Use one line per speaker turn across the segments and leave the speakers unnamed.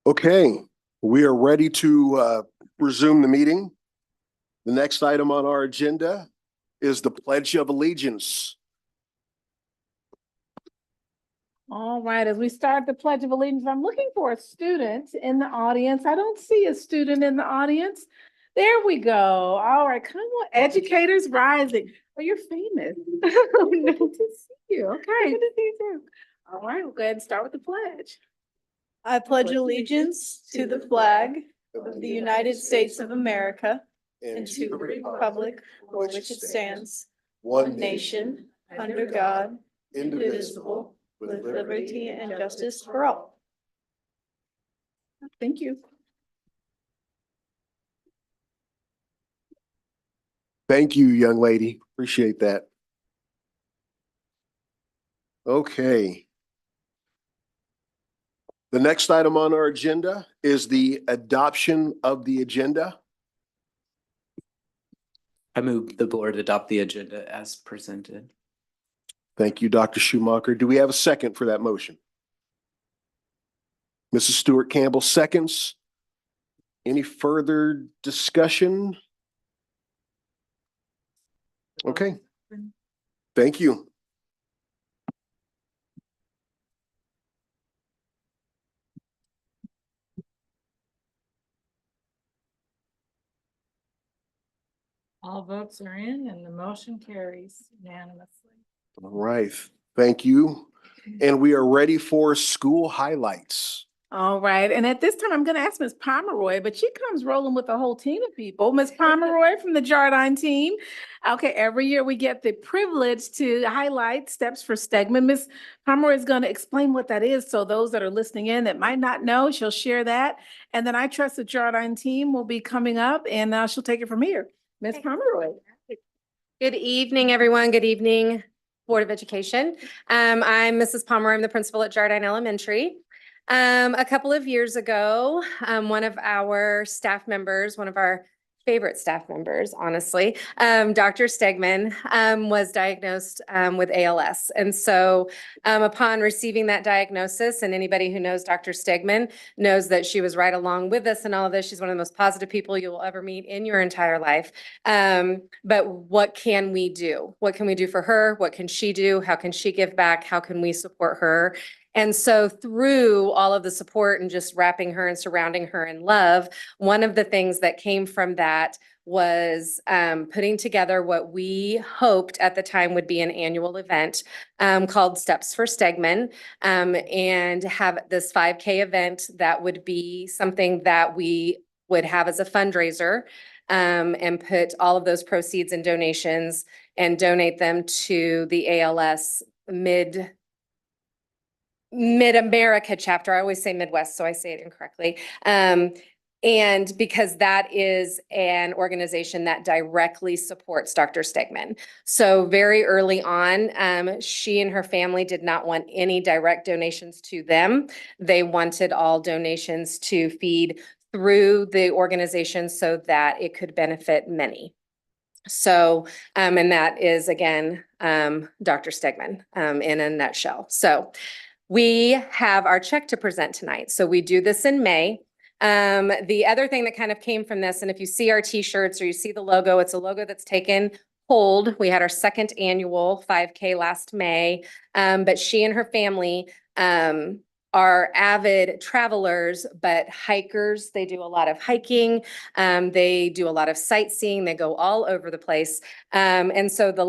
Okay, we are ready to resume the meeting. The next item on our agenda is the Pledge of Allegiance.
All right, as we start the Pledge of Allegiance, I'm looking for a student in the audience. I don't see a student in the audience. There we go. All right, come on, educators rising. Oh, you're famous. Good to see you. Okay. Good to see you too. All right, we'll go ahead and start with the pledge.
I pledge allegiance to the flag of the United States of America and to the republic for which it stands, one nation, under God, indivisible, with liberty and justice for all.
Thank you.
Thank you, young lady. Appreciate that. Okay. The next item on our agenda is the adoption of the agenda.
I move the board adopt the agenda as presented.
Thank you, Dr. Schumacher. Do we have a second for that motion? Mrs. Stewart Campbell seconds. Any further discussion? Okay. Thank you.
All votes are in and the motion carries unanimously.
All right. Thank you. And we are ready for school highlights.
All right, and at this time, I'm going to ask Ms. Pomeroy, but she comes rolling with a whole team of people. Ms. Pomeroy from the Jardine team. Okay, every year we get the privilege to highlight Steps for Stegman. Ms. Pomeroy is going to explain what that is, so those that are listening in that might not know, she'll share that. And then I trust the Jardine team will be coming up, and she'll take it from here. Ms. Pomeroy.
Good evening, everyone. Good evening, Board of Education. I'm Mrs. Pomeroy. I'm the principal at Jardine Elementary. A couple of years ago, one of our staff members, one of our favorite staff members, honestly, Dr. Stegman, was diagnosed with ALS. And so upon receiving that diagnosis, and anybody who knows Dr. Stegman knows that she was right along with us in all of this. She's one of the most positive people you will ever meet in your entire life. But what can we do? What can we do for her? What can she do? How can she give back? How can we support her? And so through all of the support and just wrapping her and surrounding her in love, one of the things that came from that was putting together what we hoped at the time would be an annual event called Steps for Stegman, and have this 5K event that would be something that we would have as a fundraiser, and put all of those proceeds and donations and donate them to the ALS Mid-America chapter. I always say Midwest, so I say it incorrectly. And because that is an organization that directly supports Dr. Stegman. So very early on, she and her family did not want any direct donations to them. They wanted all donations to feed through the organization so that it could benefit many. So, and that is again, Dr. Stegman, in a nutshell. So we have our check to present tonight. So we do this in May. The other thing that kind of came from this, and if you see our t-shirts or you see the logo, it's a logo that's taken hold. We had our second annual 5K last May, but she and her family are avid travelers, but hikers. They do a lot of hiking. They do a lot of sightseeing. They go all over the place. And so the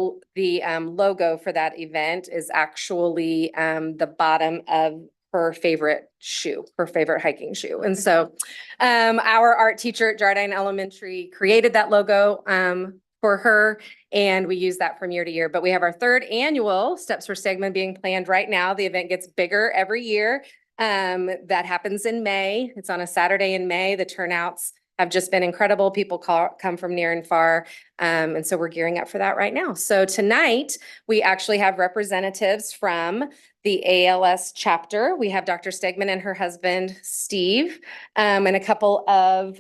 logo for that event is actually the bottom of her favorite shoe, her favorite hiking shoe. And so our art teacher at Jardine Elementary created that logo for her, and we use that from year to year. But we have our third annual Steps for Stegman being planned right now. The event gets bigger every year. That happens in May. It's on a Saturday in May. The turnouts have just been incredible. People come from near and far. And so we're gearing up for that right now. So tonight, we actually have representatives from the ALS chapter. We have Dr. Stegman and her husband, Steve, and a couple of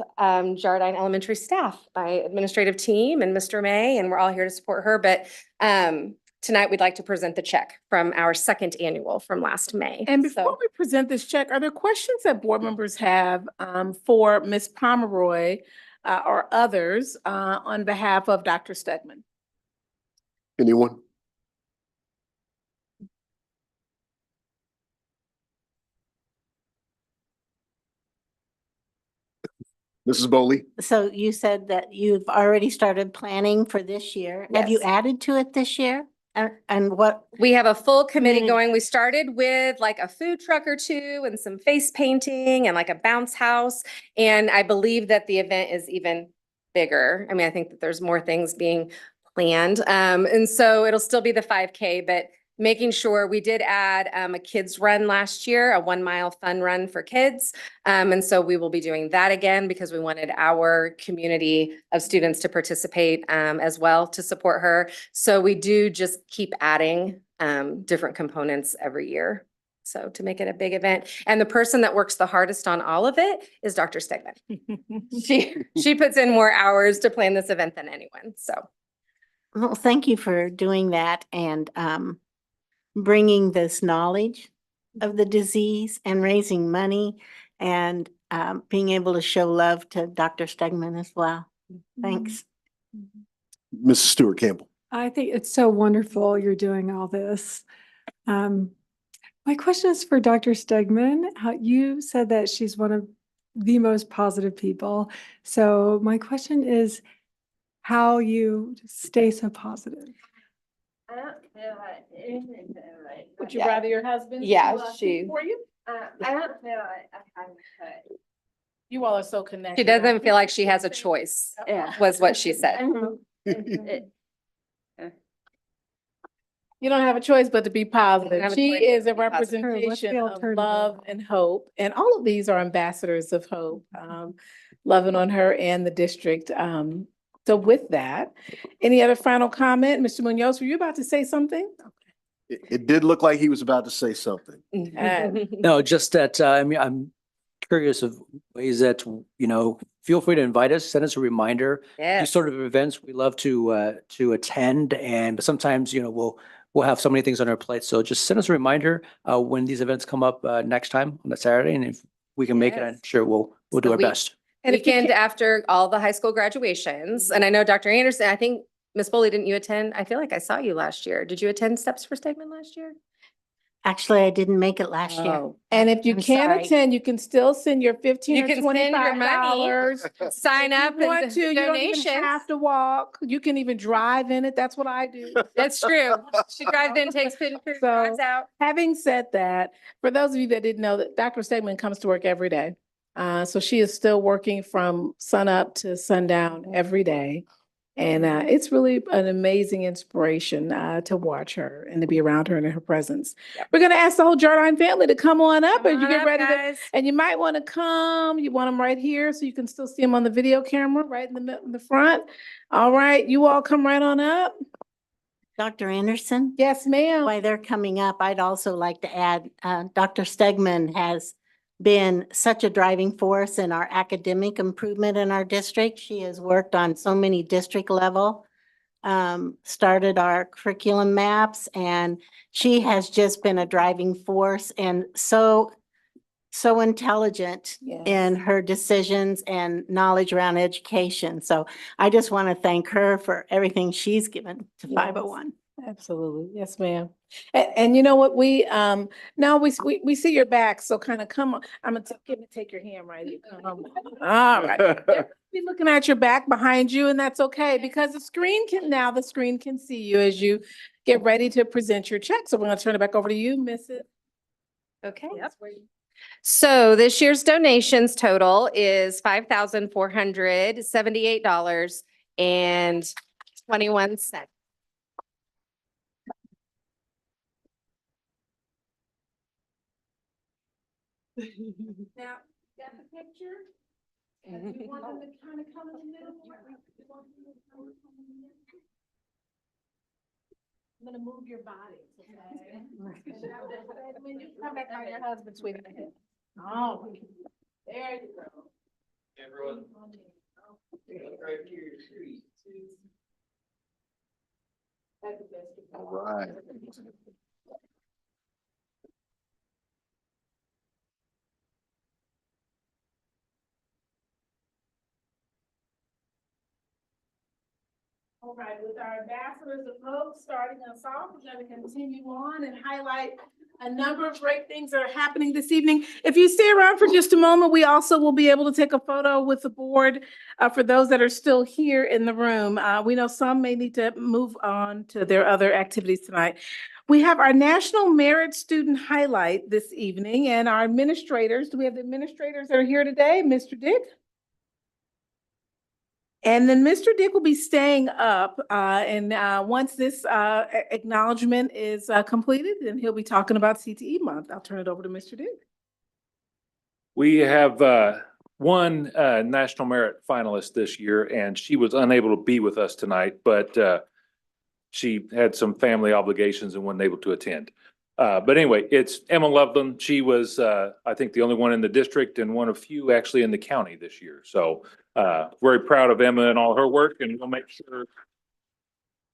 Jardine Elementary staff, my administrative team and Mr. May, and we're all here to support her. But tonight we'd like to present the check from our second annual from last May.
And
So-
before we present this check, are there questions that board members have for Ms. Pomeroy or others on behalf of Dr. Stegman?
Anyone? Mrs. Bowley?
So you said that you've already started planning for this year. Have you
Yes.
added to it this year? And what,
We have a full committee
Community.
going. We started with like a food truck or two and some face painting and like a bounce house. And I believe that the event is even bigger. I mean, I think that there's more things being planned. And so it'll still be the 5K, but making sure we did add a kids run last year, a 1 mile fun run for kids. And so we will be doing that again because we wanted our community of students to participate as well to support her. So we do just keep adding different components every year. So to make it a big event. And the person that works the hardest on all of it is Dr. Stegman. She puts in more hours to plan this event than anyone. So
well, thank you for doing that and bringing this knowledge of the disease and raising money and being able to show love to Dr. Stegman as well. Thanks.
Mrs. Stewart Campbell?
I think it's so wonderful you're doing all this. My question is for Dr. Stegman. How you said that she's one of the most positive people. So my question is how you stay so positive.
I don't feel like anything right.
Would you rather your husband?
Yeah,
do,
she-
for you?
I don't feel like I have a cut.
You all are so connected.
she doesn't feel like she has a choice,
Yeah.
was what she said.
You don't have a choice but to be positive.
have a
She
choice
is a
but to be positive.
Sure, what's the
representation of
alternative?
love and hope. And all of these are ambassadors of hope, loving on her and the district. So with that, any other final comment? Mr. Munoz, were you about to say something?
It did look like he was about to say something.
No, just that, I mean, I'm curious of ways that, feel free to invite us, send us a reminder. These
Yes.
sort of events, we love to attend but sometimes, we'll have so many things on our plate. So just send us a reminder, when these events come up, next time on that Saturday. And if we can make it, I'm
Yes.
sure we'll do
So
our
we-
best.
And if you
Weekend
can't-
after all the high school graduations. And I know Dr. Anderson, I think, Ms. Foley, didn't you attend? I feel like I saw you last year. Did you attend Steps for Stegman last year?
Actually, I didn't make it last year.
Oh.
And if you
I'm
can't
sorry.
attend, you can still send your 15
You
or
can send your
$25.
Sign up
If you want
and
to, you don't even
donations.
have to walk. You can even drive in it. That's what I do.
That's true. She drives in, takes pictures, drives out.
Having said that, for those of you that didn't know that Dr. Stegman comes to work every day. So she is still working from sun up to sundown every day. And it's really an amazing inspiration to watch her and to be around her and in her presence.
Yep.
We're gonna ask the whole Jardine family to come on up as
Come
you
on
get
up,
ready to.
guys.
And you might want to come, you want them right here so you can still see them on the video camera, right in the front. All right, you all come right on up.
Dr. Anderson?
Yes, ma'am.
While they're coming up, I'd also like to add, Dr. Stegman has been such a driving force in our academic improvement in our district. She has worked on so many district level, started our curriculum maps, and she has just been a driving force and so intelligent in
Yes.
her decisions and knowledge around education. So I just want to thank her for everything she's given to
Yes.
501.
Absolutely. Yes, ma'am. And you know what, now we see your back, so kind of come on. I'm gonna take your hand right here. All right. Be looking at your back behind you, and that's okay because the screen can see you as you get ready to present your check. So we're gonna turn it back over to you, Mrs.
Okay. So this year's donations total is $5,478.21.
Now, got the picture? And you want them to kind of come in the middle? I'm gonna move your body. Okay? When you come back on your husband, sweetie. Oh, there you go.
Everyone.
That's the best.
right.
All right, with our ambassadors of hope starting us off, we're going to continue on and highlight a number of great things that are happening this evening. If you stay around for just a moment, we also will be able to take a photo with the board for those that are still here in the room. We know some may need to move on to their other activities tonight. We have our National Merit Student Highlight this evening and our administrators. Do we have the administrators that are here today? Mr. Dick? And then Mr. Dick will be staying up, and once this acknowledgement is completed, then he'll be talking about CTE month. I'll turn it over to Mr. Dick.
We have one National Merit finalist this year, and she was unable to be with us tonight, but she had some family obligations and wasn't able to attend. But anyway, it's Emma Loveland. She was, I think, the only one in the district and one of few actually in the county this year. So very proud of Emma and all her work, and we'll make sure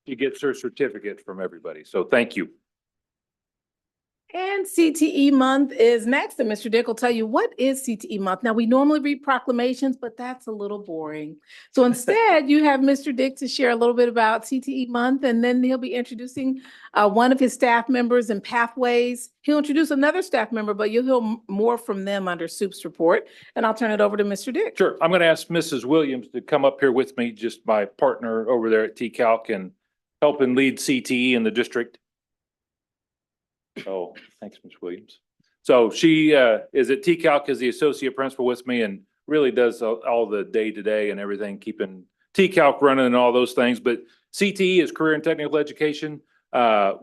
she gets her certificate from everybody. So thank you.
And CTE month is next, and Mr. Dick will tell you what is CTE month. Now, we normally read proclamations, but that's a little boring. So instead, you have Mr. Dick to share a little bit about CTE month, and then he'll be introducing one of his staff members and pathways. He'll introduce another staff member, but you'll hear more from them under Soup's report. And I'll turn it over to Mr. Dick.
Sure. I'm going to ask Mrs. Williams to come up here with me, just my partner over there at TCalc and helping lead CTE in the district. Oh, thanks, Ms. Williams. So she is at TCalc as the associate principal with me and really does all the day-to-day and everything, keeping TCalc running and all those things. But CTE is career and technical education.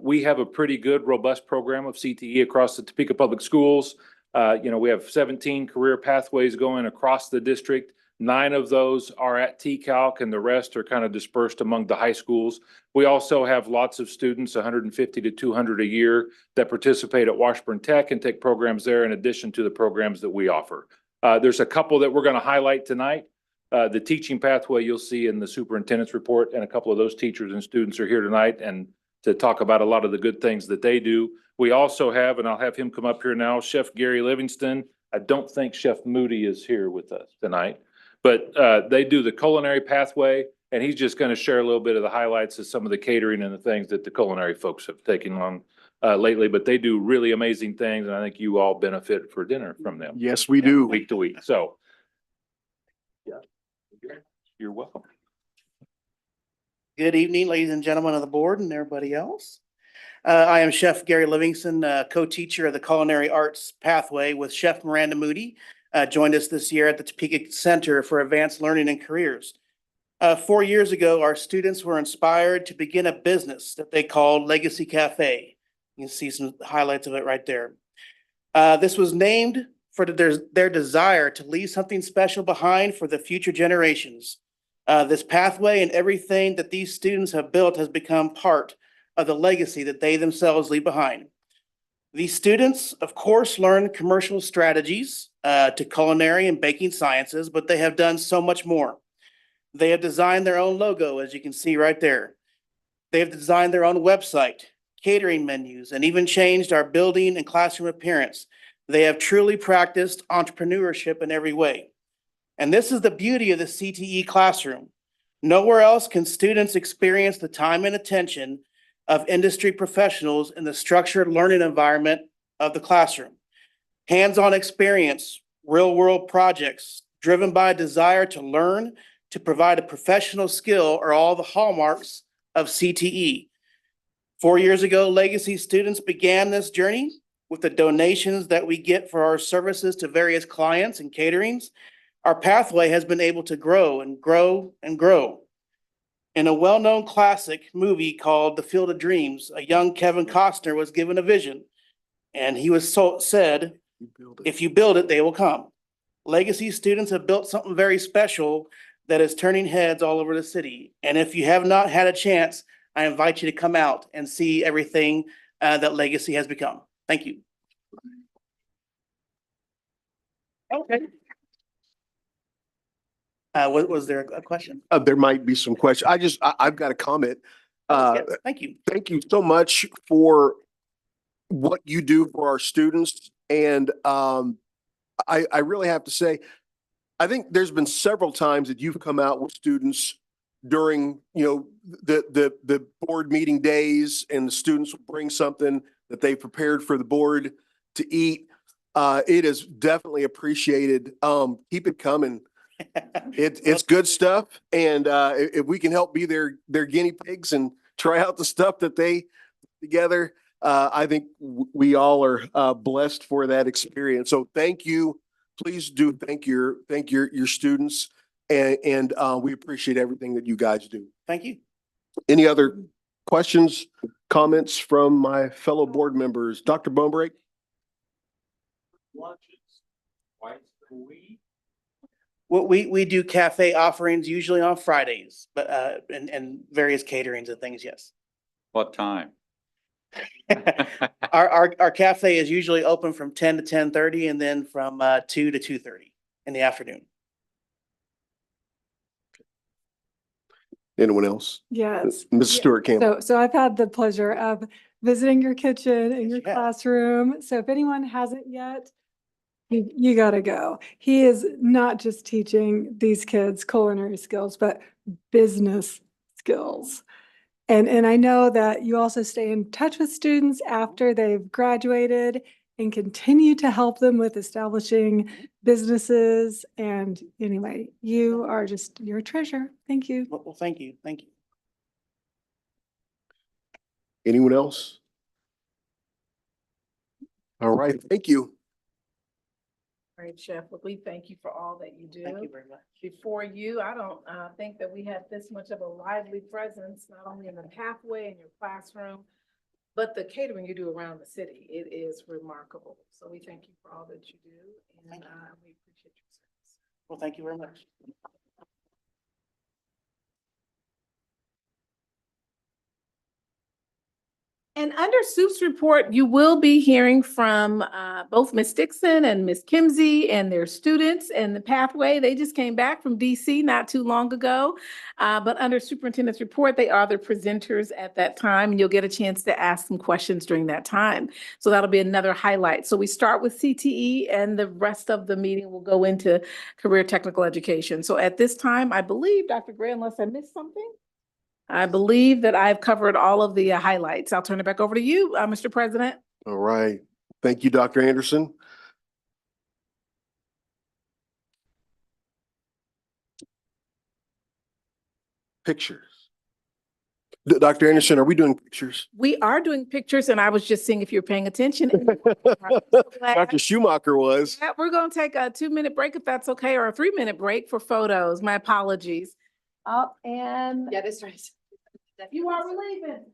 We have a pretty good, robust program of CTE across the Topeka Public Schools. We have 17 career pathways going across the district. 9 of those are at TCalc and the rest are kind of dispersed among the high schools. We also have lots of students, 150 to 200 a year, that participate at Washburn Tech and take programs there in addition to the programs that we offer. There's a couple that we're going to highlight tonight. The teaching pathway you'll see in the superintendent's report, and a couple of those teachers and students are here tonight and to talk about a lot of the good things that they do. We also have, and I'll have him come up here now, Chef Gary Livingston. I don't think Chef Moody is here with us tonight. But they do the culinary pathway, and he's just going to share a little bit of the highlights of some of the catering and the things that the culinary folks have taken on lately. But they do really amazing things, and I think you all benefit for dinner from them.
Yes, we do.
Week to week. So, yeah, you're welcome.
Good evening, ladies and gentlemen of the board and everybody else. I am Chef Gary Livingston, co-teacher of the Culinary Arts Pathway with Chef Miranda Moody. Joined us this year at the Topeka Center for Advanced Learning and Careers. 4 years ago, our students were inspired to begin a business that they called Legacy Cafe. You can see some highlights of it right there. This was named for their desire to leave something special behind for the future generations. This pathway and everything that these students have built has become part of the legacy that they themselves leave behind. These students, of course, learn commercial strategies to culinary and baking sciences, but they have done so much more. They have designed their own logo, as you can see right there. They have designed their own website, catering menus, and even changed our building and classroom appearance. They have truly practiced entrepreneurship in every way. And this is the beauty of the CTE classroom. Nowhere else can students experience the time and attention of industry professionals in the structured learning environment of the classroom. Hands-on experience, real-world projects, driven by a desire to learn, to provide a professional skill are all the hallmarks of CTE. 4 years ago, Legacy students began this journey with the donations that we get for our services to various clients and caterings. Our pathway has been able to grow and grow and grow. In a well-known classic movie called The Field of Dreams, a young Kevin Costner was given a vision, and he was said, if you build it, they will come. Legacy students have built something very special that is turning heads all over the city. And if you have not had a chance, I invite you to come out and see everything that Legacy has become. Thank you. Okay. Was there a question?
There might be some questions. I've got a comment. Uh,
Yes, thank you.
thank you so much for what you do for our students. And I really have to say, I think there's been several times that you've come out with students during, the board meeting days, and the students will bring something that they prepared for the board to eat. It is definitely appreciated. Keep it coming. It's good stuff. And if we can help be their guinea pigs and try out the stuff that they together, I think we all are blessed for that experience. So thank you. Please do thank your students, and we appreciate everything that you guys do.
Thank you.
Any other questions, comments from my fellow board members? Dr. Bonebrake?
Well, we do cafe offerings usually on Fridays, but and various caterings and things, yes.
What time?
Our cafe is usually open from 10 to 10:30 and then from 2 to 2:30 in the afternoon.
Anyone else?
Yes.
Mrs. Stewart Campbell.
So I've had the pleasure of visiting your kitchen and your
Yeah.
classroom. So if anyone hasn't yet, you gotta go. He is not just teaching these kids culinary skills, but business skills. And I know that you also stay in touch with students after they've graduated and continue to help them with establishing businesses. And anyway, you're a treasure. Thank you.
Well, thank you. Thank you.
Anyone else? All right, thank you.
All right, Chef, well, we thank you for all that you do.
Thank you very much.
Before you, I don't think that we had this much of a lively presence, not only in the pathway in your classroom, but the catering you do around the city. It is remarkable. So we thank you for all that you do, and
Thank you.
we appreciate your service.
Well, thank you very much.
And under Soup's report, you will be hearing from both Ms. Dixon and Ms. Kimsey and their students and the pathway. They just came back from DC not too long ago. But under Superintendent's report, they are the presenters at that time, and you'll get a chance to ask some questions during that time. So that'll be another highlight. So we start with CTE, and the rest of the meeting will go into career technical education. So at this time, I believe, Dr. Gray, unless I missed something, I believe that I've covered all of the highlights. I'll turn it back over to you, Mr. President.
All right. Thank you, Dr. Anderson. Pictures. Dr. Anderson, are we doing pictures?
We are doing pictures, and I was just seeing if you're paying attention.
Dr. Schumacher was.
Yeah, we're going to take a 2-minute break if that's okay, or a 3-minute break for photos. My apologies. Up and
Yeah, that's right.
you are leaving.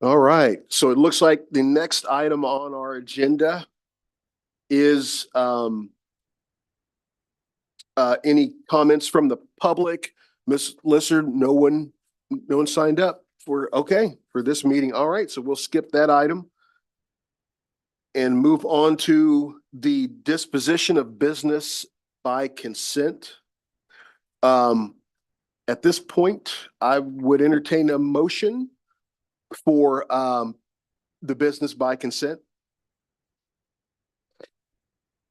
All right, so it looks like the next item on our agenda is any comments from the public? Ms. Lissard, no one signed up for this meeting. All right, so we'll skip that item and move on to the disposition of business by consent. At this point, I would entertain a motion for the business by consent.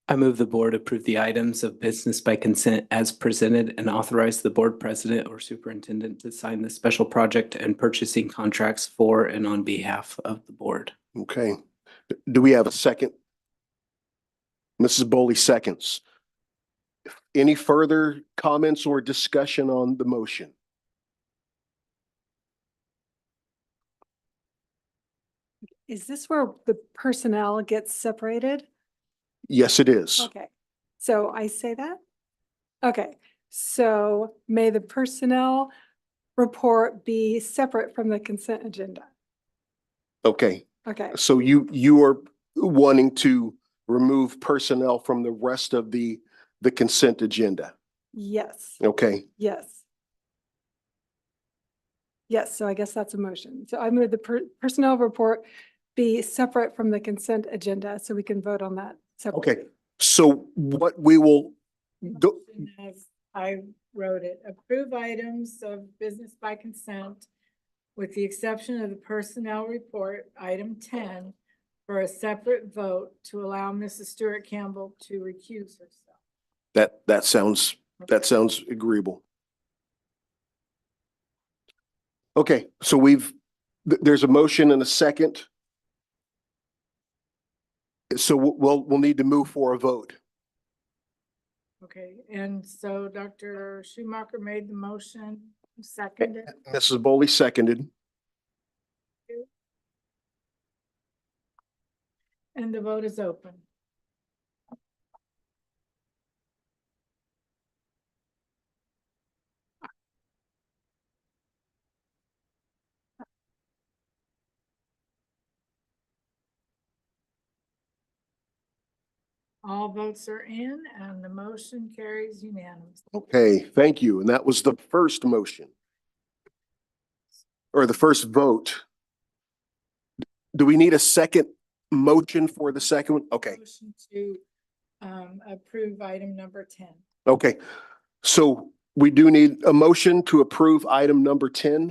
I move the board approve the items of business by consent as presented and authorize the board president or superintendent to sign the special project and purchasing contracts for and on behalf of the board.
Okay. Do we have a second? Mrs. Boley seconds. Any further comments or discussion on the motion?
Is this where the personnel gets separated?
Yes, it is.
Okay, so I say that? Okay, so may the personnel report be separate from the consent agenda?
Okay,
Okay,
so you are wanting to remove personnel from the rest of the consent agenda.
yes,
Okay,
yes. Yes, so I guess that's a motion. So I move the personnel report be separate from the consent agenda so we can vote on that separately.
okay. So what we will go,
As I wrote it, approve items of business by consent with the exception of the personnel report, item 10, for a separate vote to allow Mrs. Stewart Campbell to recuse herself.
that sounds agreeable. Okay, so there's a motion and a second. So we'll need to move for a vote.
Okay, and so Dr. Schumacher made the motion, seconded.
Mrs. Boley seconded.
And the vote is open. All votes are in and the motion carries unanimously.
Okay, thank you. And that was the first motion. Or the first vote. Do we need a second motion for the second one? Okay,
Motion to approve item number 10.
okay. So we do need a motion to approve item number 10.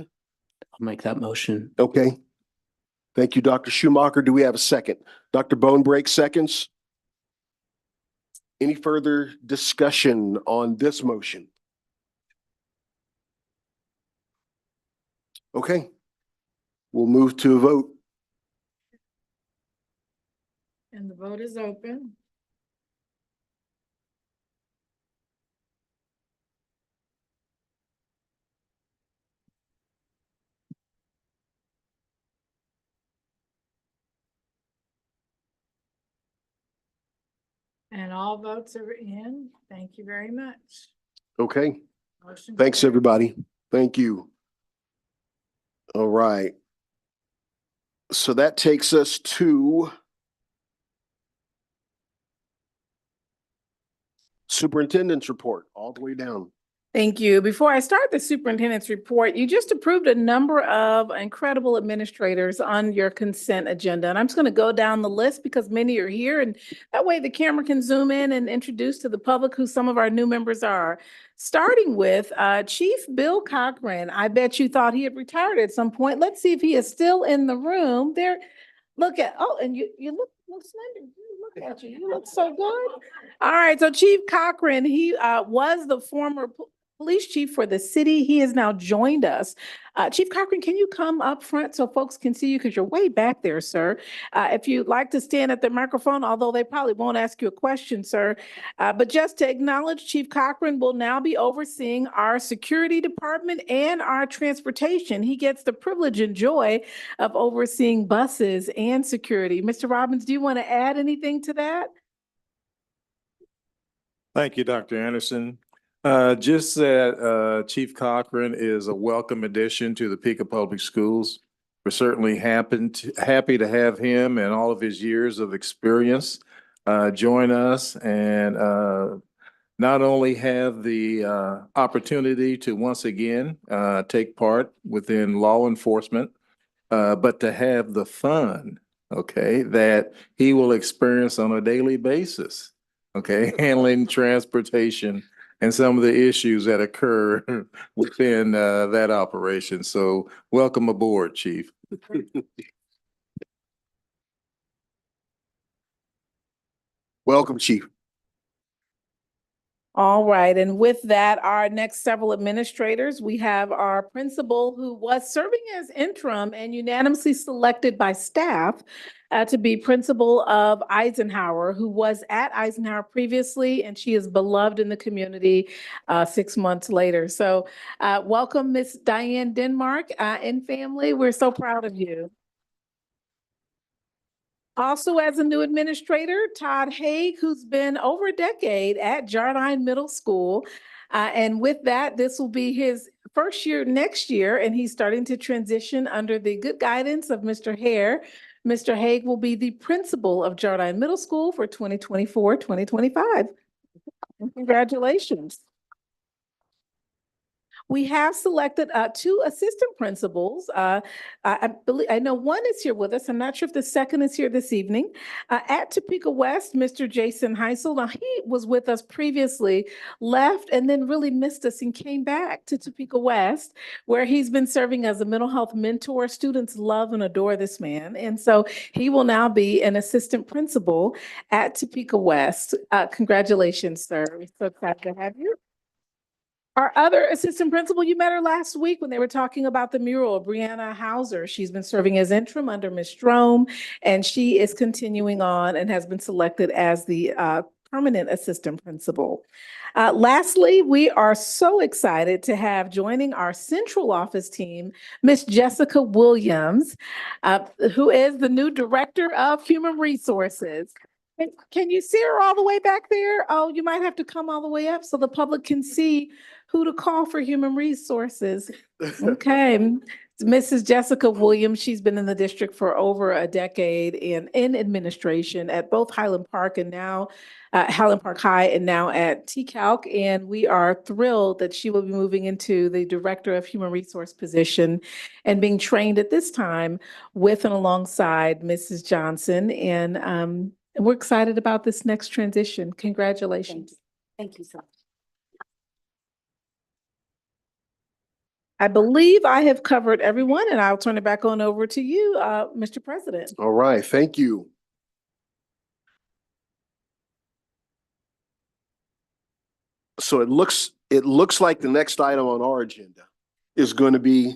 I'll make that motion.
Okay. Thank you, Dr. Schumacher. Do we have a second? Dr. Bonebreak seconds. Any further discussion on this motion? Okay. We'll move to a vote.
And the vote is open. And all votes are in. Thank you very much.
Okay.
Motion
Thanks,
carries.
everybody. Thank you. All right. So that takes us to superintendent's report all the way down.
Thank you. Before I start the superintendent's report, you just approved a number of incredible administrators on your consent agenda. And I'm just going to go down the list because many are here and that way the camera can zoom in and introduce to the public who some of our new members are. Starting with Chief Bill Cochran. I bet you thought he had retired at some point. Let's see if he is still in the room. There, and you look slender. Look at you. You look so good. All right. So Chief Cochran, he was the former police chief for the city. He has now joined us. Chief Cochran, can you come up front so folks can see you because you're way back there, sir. If you'd like to stand at the microphone, although they probably won't ask you a question, sir. But just to acknowledge, Chief Cochran will now be overseeing our security department and our transportation. He gets the privilege and joy of overseeing buses and security. Mr. Robbins, do you want to add anything to that?
Thank you, Dr. Anderson. Just that Chief Cochran is a welcome addition to the Pekin Public Schools. We're certainly happy to have him and all of his years of experience join us and not only have the opportunity to once again take part within law enforcement, but to have the fun, okay, that he will experience on a daily basis, okay, handling transportation and some of the issues that occur within that operation. So welcome aboard, Chief.
Welcome, Chief.
All right, and with that, our next several administrators, we have our principal who was serving as interim and unanimously selected by staff to be principal of Eisenhower, who was at Eisenhower previously, and she is beloved in the community 6 months later. So welcome, Miss Diane Denmark and family. We're so proud of you. Also, as a new administrator, Todd Haig, who's been over a decade at Jardine Middle School. And with that, this will be his first year next year, and he's starting to transition under the good guidance of Mr. Hare. Mr. Haig will be the principal of Jardine Middle School for 2024-2025. Congratulations. We have selected 2 assistant principals. I know one is here with us. I'm not sure if the second is here this evening. At Topeka West, Mr. Jason Heisel. Now, he was with us previously, left, and then really missed us and came back to Topeka West, where he's been serving as a mental health mentor. Students love and adore this man. And so he will now be an assistant principal at Topeka West. Congratulations, sir. We're so excited to have you. Our other assistant principal, you met her last week when they were talking about the mural, Brianna Hauser. She's been serving as interim under Ms. Strom, and she is continuing on and has been selected as the permanent assistant principal. Lastly, we are so excited to have joining our central office team, Miss Jessica Williams, who is the new director of human resources. Can you see her all the way back there? Oh, you might have to come all the way up so the public can see who to call for human resources. Okay. Mrs. Jessica Williams, she's been in the district for over a decade and in administration at both Highland Park and now Highland Park High and now at TCalc. And we are thrilled that she will be moving into the Director of Human Resource position and being trained at this time with and alongside Mrs. Johnson. And we're excited about this next transition. Congratulations.
Thank you so much.
I believe I have covered everyone, and I'll turn it back on over to you, Mr. President.
All right, thank you. So it looks like the next item on our agenda is going to be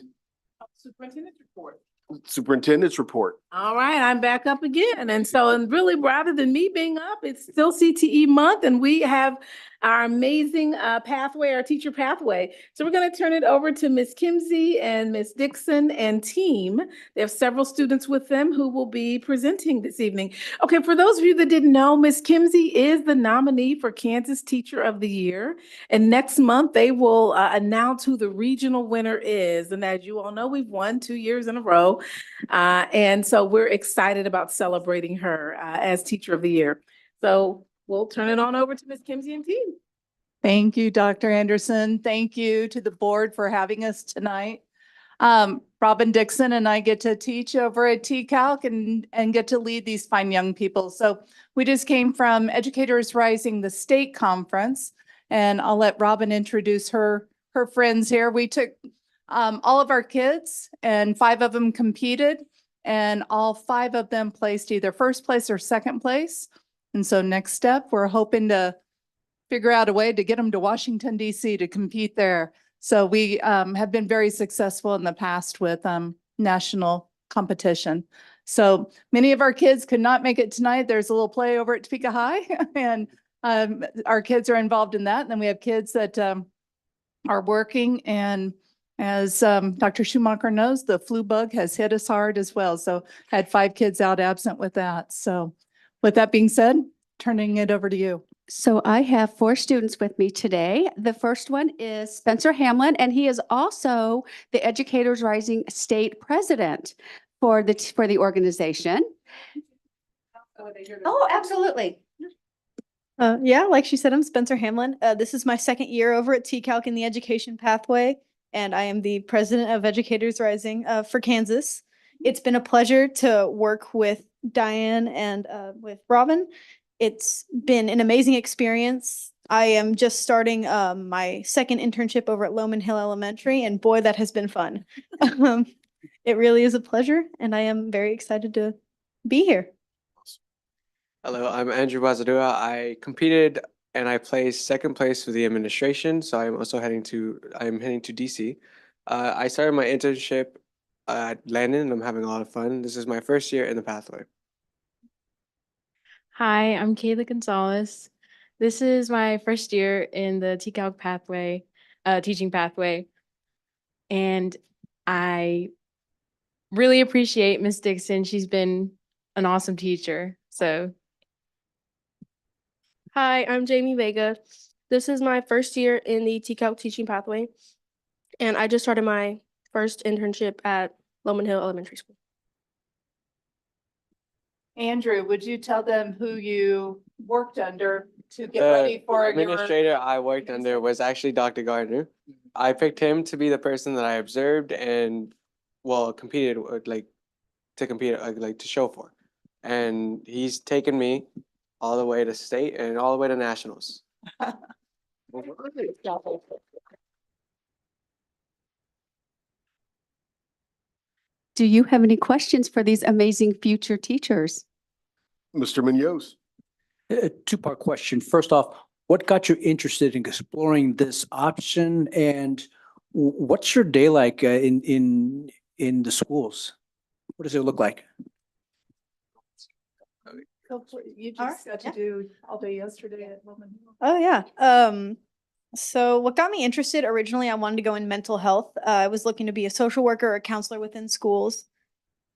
Superintendent's report.
Superintendent's report.
All right, I'm back up again. And so, and really, rather than me being up, it's still CTE month, and we have our amazing pathway, our teacher pathway. So we're going to turn it over to Ms. Kimsey and Ms. Dixon and team. They have several students with them who will be presenting this evening. Okay, for those of you that didn't know, Ms. Kimsey is the nominee for Kansas Teacher of the Year. And next month, they will announce who the regional winner is. And as you all know, we've won 2 years in a row. And so we're excited about celebrating her as Teacher of the Year. So we'll turn it on over to Ms. Kimsey and team.
Thank you, Dr. Anderson. Thank you to the board for having us tonight. Robin Dixon and I get to teach over at TCalc and get to lead these fine young people. So we just came from Educators Rising, the state conference, and I'll let Robin introduce her friends here. We took all of our kids and 5 of them competed, and all 5 of them placed either first place or second place. And so next step, we're hoping to figure out a way to get them to Washington, D.C. to compete there. So we have been very successful in the past with national competition. So many of our kids could not make it tonight. There's a little play over at Topeka High, and our kids are involved in that. And then we have kids that are working, and as Dr. Schumacher knows, the flu bug has hit us hard as well. So had 5 kids out absent with that. So with that being said, turning it over to you.
So I have 4 students with me today. The first one is Spencer Hamlin, and he is also the Educators Rising State President for the organization. Oh, absolutely.
Yeah, like she said, I'm Spencer Hamlin. This is my second year over at TCalc in the education pathway, and I am the president of Educators Rising for Kansas. It's been a pleasure to work with Diane and with Robin. It's been an amazing experience. I am just starting my second internship over at Lowman Hill Elementary, and boy, that has been fun. It really is a pleasure, and I am very excited to be here.
Hello, I'm Andrew Bazadua. I competed and I placed second place for the administration. So I'm also heading to DC. I started my internship at Landon and I'm having a lot of fun. This is my first year in the pathway.
Hi, I'm Kayla Gonzalez. This is my first year in the TCalc pathway, teaching pathway. And I really appreciate Miss Dixon. She's been an awesome teacher. So
Hi, I'm Jamie Vega. This is my first year in the TCalc teaching pathway, and I just started my first internship at Lowman Hill Elementary School.
Andrew, would you tell them who you worked under to get ready for
The
your?
administrator I worked under was actually Dr. Gardner. I picked him to be the person that I observed and competed with, to show for. And he's taken me all the way to state and all the way to nationals.
Do you have any questions for these amazing future teachers?
Mr. Munoz.
A two-part question. First off, what got you interested in exploring this option, and what's your day like in the schools? What does it look like?
You
All
just
right,
got to do all day yesterday at Lowman Hill.
Oh, yeah. So what got me interested originally, I wanted to go in mental health. I was looking to be a social worker or a counselor within schools.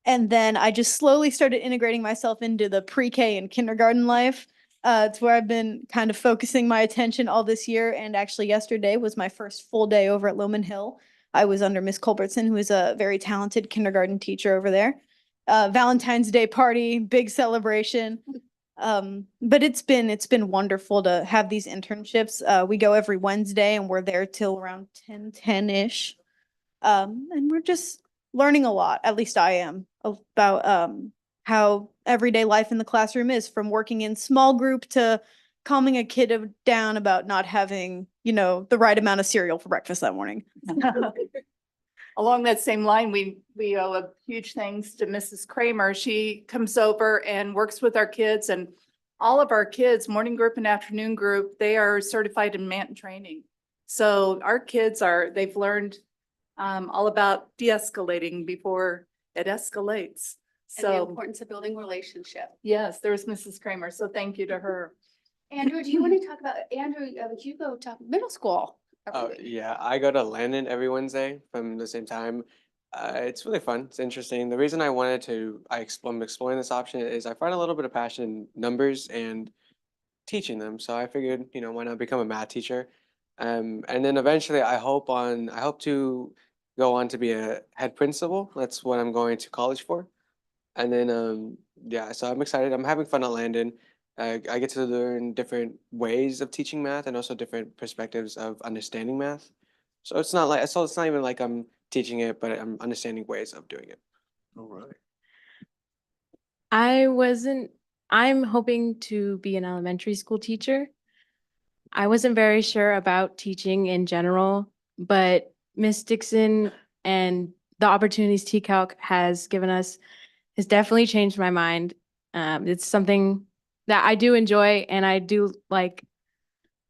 And then I just slowly started integrating myself into the pre-K and kindergarten life. It's where I've been kind of focusing my attention all this year. And actually yesterday was my first full day over at Lowman Hill. I was under Miss Culbertson, who is a very talented kindergarten teacher over there. Valentine's Day party, big celebration. But it's been wonderful to have these internships. We go every Wednesday and we're there till around 10:10-ish. And we're just learning a lot, at least I am, about how everyday life in the classroom is, from working in small group to calming a kid down about not having, the right amount of cereal for breakfast that morning.
Along that same line, we owe a huge thanks to Mrs. Kramer. She comes over and works with our kids, and all of our kids, morning group and afternoon group, they are certified in MANT training. So our kids they've learned all about de-escalating before it escalates.
And the
So
importance of building relationship.
yes, there's Mrs. Kramer. So thank you to her.
Andrew, do you want to talk about, Andrew, you go to middle school?
Oh, yeah, I go to Landon every Wednesday from the same time. It's really fun. It's interesting. The reason I wanted to, I'm exploring this option is I find a little bit of passion in numbers and teaching them. So I figured, why not become a math teacher? And then eventually I hope to go on to be a head principal. That's what I'm going to college for. And then, yeah, so I'm excited. I'm having fun at Landon. I get to learn different ways of teaching math and also different perspectives of understanding math. So it's not even like I'm teaching it, but I'm understanding ways of doing it.
All right.
I'm hoping to be an elementary school teacher. I wasn't very sure about teaching in general, but Miss Dixon and the opportunities TCalc has given us has definitely changed my mind. It's something that I do enjoy, and I do like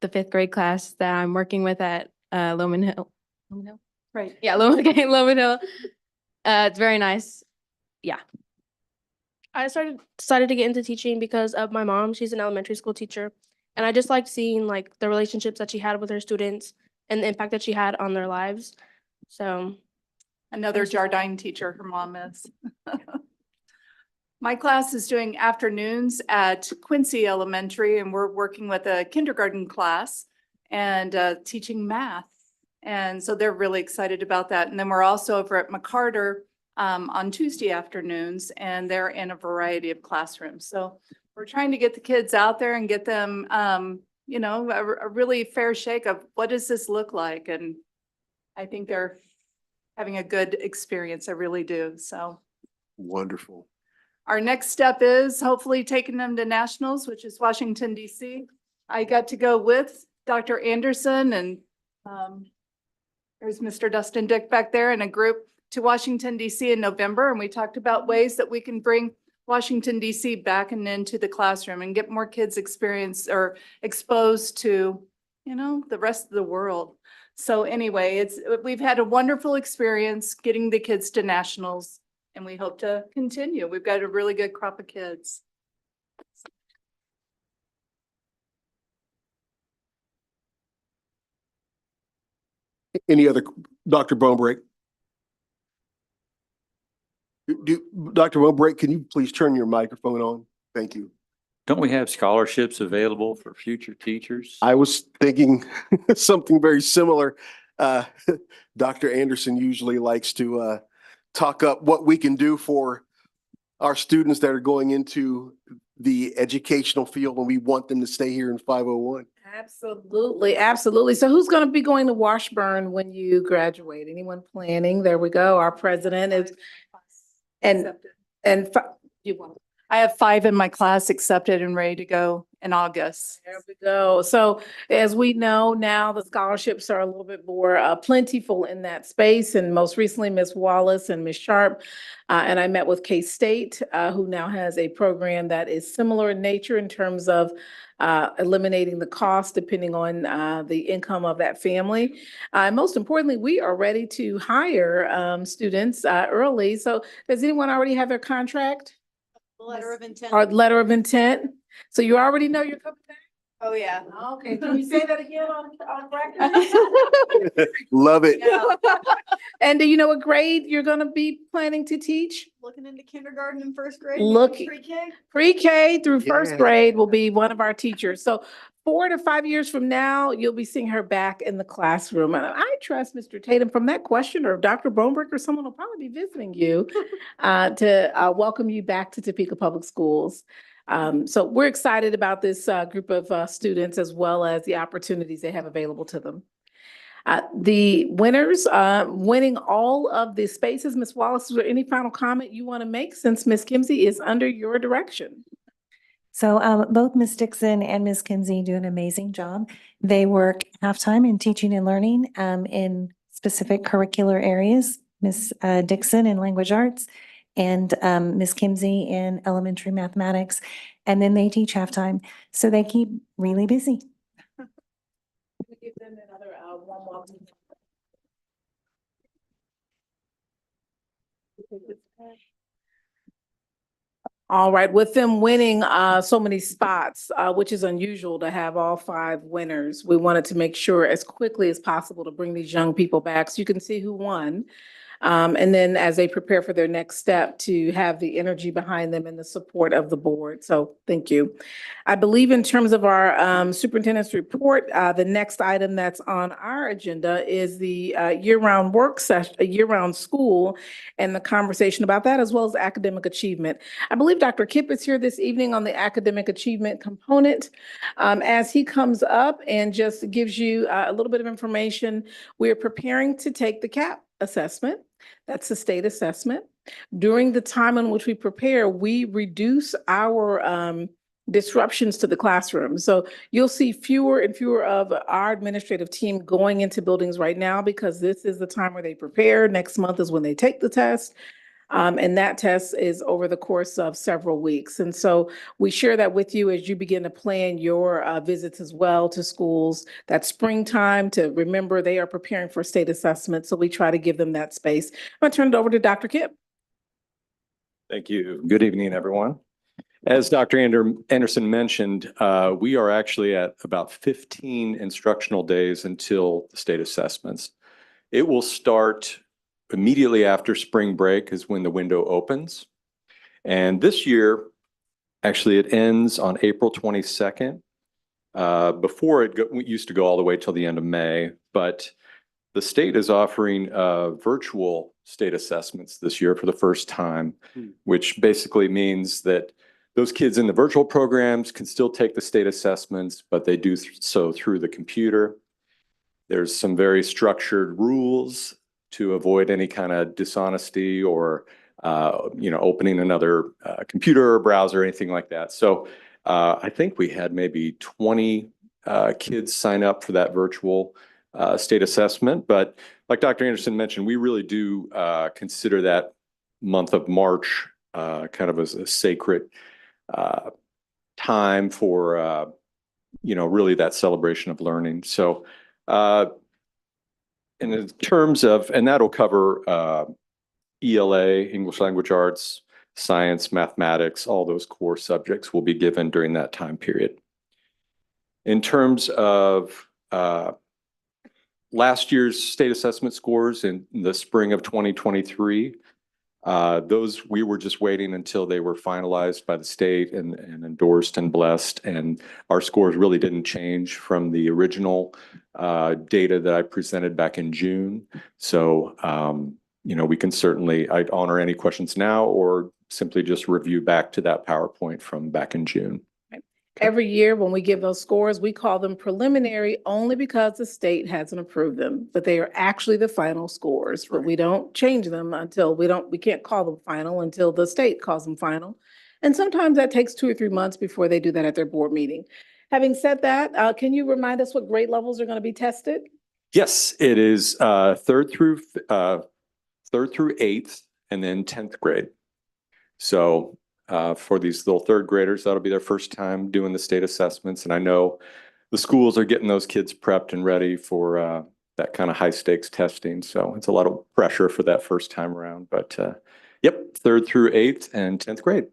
the 5th grade class that I'm working with at Lowman Hill. Lowman Hill?
Right.
Yeah, Lowman Hill. It's very nice. Yeah.
I decided to get into teaching because of my mom. She's an elementary school teacher, and I just liked seeing the relationships that she had with her students and the impact that she had on their lives. So
Another Jardine teacher, her mom is.
My class is doing afternoons at Quincy Elementary, and we're working with a kindergarten class and teaching math. And so they're really excited about that. And then we're also over at McCarter on Tuesday afternoons, and they're in a variety of classrooms. So we're trying to get the kids out there and get them, you know, a really fair shake of what does this look like? And I think they're having a good experience. I really do. So
Wonderful.
our next step is hopefully taking them to nationals, which is Washington, DC. I got to go with Dr. Anderson and there's Mr. Dustin Dick back there in a group to Washington, DC in November. And we talked about ways that we can bring Washington, DC back and into the classroom and get more kids experience or exposed to, you know, the rest of the world. So anyway, we've had a wonderful experience getting the kids to nationals. And we hope to continue. We've got a really good crop of kids.
Any other, Dr. Bonebrake? Dr. Bonebrake, can you please turn your microphone on? Thank you.
Don't we have scholarships available for future teachers?
I was thinking something very similar. Dr. Anderson usually likes to talk up what we can do for our students that are going into the educational field, and we want them to stay here in 501.
Absolutely, absolutely. So who's going to be going to Washburn when you graduate? Anyone planning? There we go. Our president is, and you want.
I have 5 in my class accepted and ready to go in August.
There we go. So as we know now, the scholarships are a little bit more plentiful in that space. And most recently, Ms. Wallace and Ms. Sharp. And I met with K-State, who now has a program that is similar in nature in terms of eliminating the cost depending on the income of that family. And most importantly, we are ready to hire students early. So does anyone already have their contract?
Letter of intent.
Or letter of intent? So you already know you're coming back?
Oh, yeah.
Okay, can you say that again on record?
Love it.
And do you know what grade you're gonna be planning to teach?
Looking into kindergarten and first grade.
Looking-
Pre-K.
Pre-K through first
Yeah.
grade will be one of our teachers. So 4 to 5 years from now, you'll be seeing her back in the classroom. And I trust Mr. Tatum from that question, or Dr. Bonebrake or someone will probably be visiting you to welcome you back to Topeka Public Schools. So we're excited about this group of students as well as the opportunities they have available to them. The winners winning all of the spaces. Ms. Wallace, is there any final comment you want to make since Ms. Kimsey is under your direction?
So both Ms. Dixon and Ms. Kinsey do an amazing job. They work half-time in teaching and learning in specific curricular areas. Ms. Dixon in language arts and Ms. Kimsey in elementary mathematics. And then they teach half-time. So they keep really busy.
Give them another warm welcome. All right, with them winning so many spots, which is unusual to have all 5 winners, we wanted to make sure as quickly as possible to bring these young people back so you can see who won. And then as they prepare for their next step, to have the energy behind them and the support of the board. So thank you. I believe in terms of our superintendent's report, the next item that's on our agenda is the year-round work session, a year-round school, and the conversation about that, as well as academic achievement. I believe Dr. Kipp is here this evening on the academic achievement component. As he comes up and just gives you a little bit of information, we are preparing to take the CAP assessment. That's the state assessment. During the time in which we prepare, we reduce our disruptions to the classroom. So you'll see fewer and fewer of our administrative team going into buildings right now because this is the time where they prepare. Next month is when they take the test. And that test is over the course of several weeks. And so we share that with you as you begin to plan your visits as well to schools. That springtime to remember they are preparing for state assessment. So we try to give them that space. I'm going to turn it over to Dr. Kipp.
Thank you. Good evening, everyone. As Dr. Anderson mentioned, we are actually at about 15 instructional days until the state assessments. It will start immediately after spring break is when the window opens. And this year, actually, it ends on April 22nd. Before it used to go all the way till the end of May, but the state is offering virtual state assessments this year for the first time, which basically means that those kids in the virtual programs can still take the state assessments, but they do so through the computer. There's some very structured rules to avoid any kind of dishonesty or opening another computer or browser or anything like that. So I think we had maybe 20 kids sign up for that virtual state assessment. But like Dr. Anderson mentioned, we really do consider that month of March kind of as a sacred time for, really that celebration of learning. So in terms of, and that'll cover ELA, English Language Arts, science, mathematics, all those core subjects will be given during that time period. In terms of last year's state assessment scores in the spring of 2023, those we were just waiting until they were finalized by the state and endorsed and blessed. And our scores really didn't change from the original data that I presented back in June. So, we can certainly, I'd honor any questions now or simply just review back to that PowerPoint from back in June.
Every year when we give those scores, we call them preliminary only because the state hasn't approved them, but they are actually the final scores. But we don't change them until we can't call them final until the state calls them final. And sometimes that takes 2 or 3 months before they do that at their board meeting. Having said that, can you remind us what grade levels are going to be tested?
Yes, it is third through 8th and then 10th grade. So for these little third graders, that'll be their first time doing the state assessments. And I know the schools are getting those kids prepped and ready for that kind of high stakes testing. So it's a lot of pressure for that first time around. But yep, 3rd through 8th and 10th grade.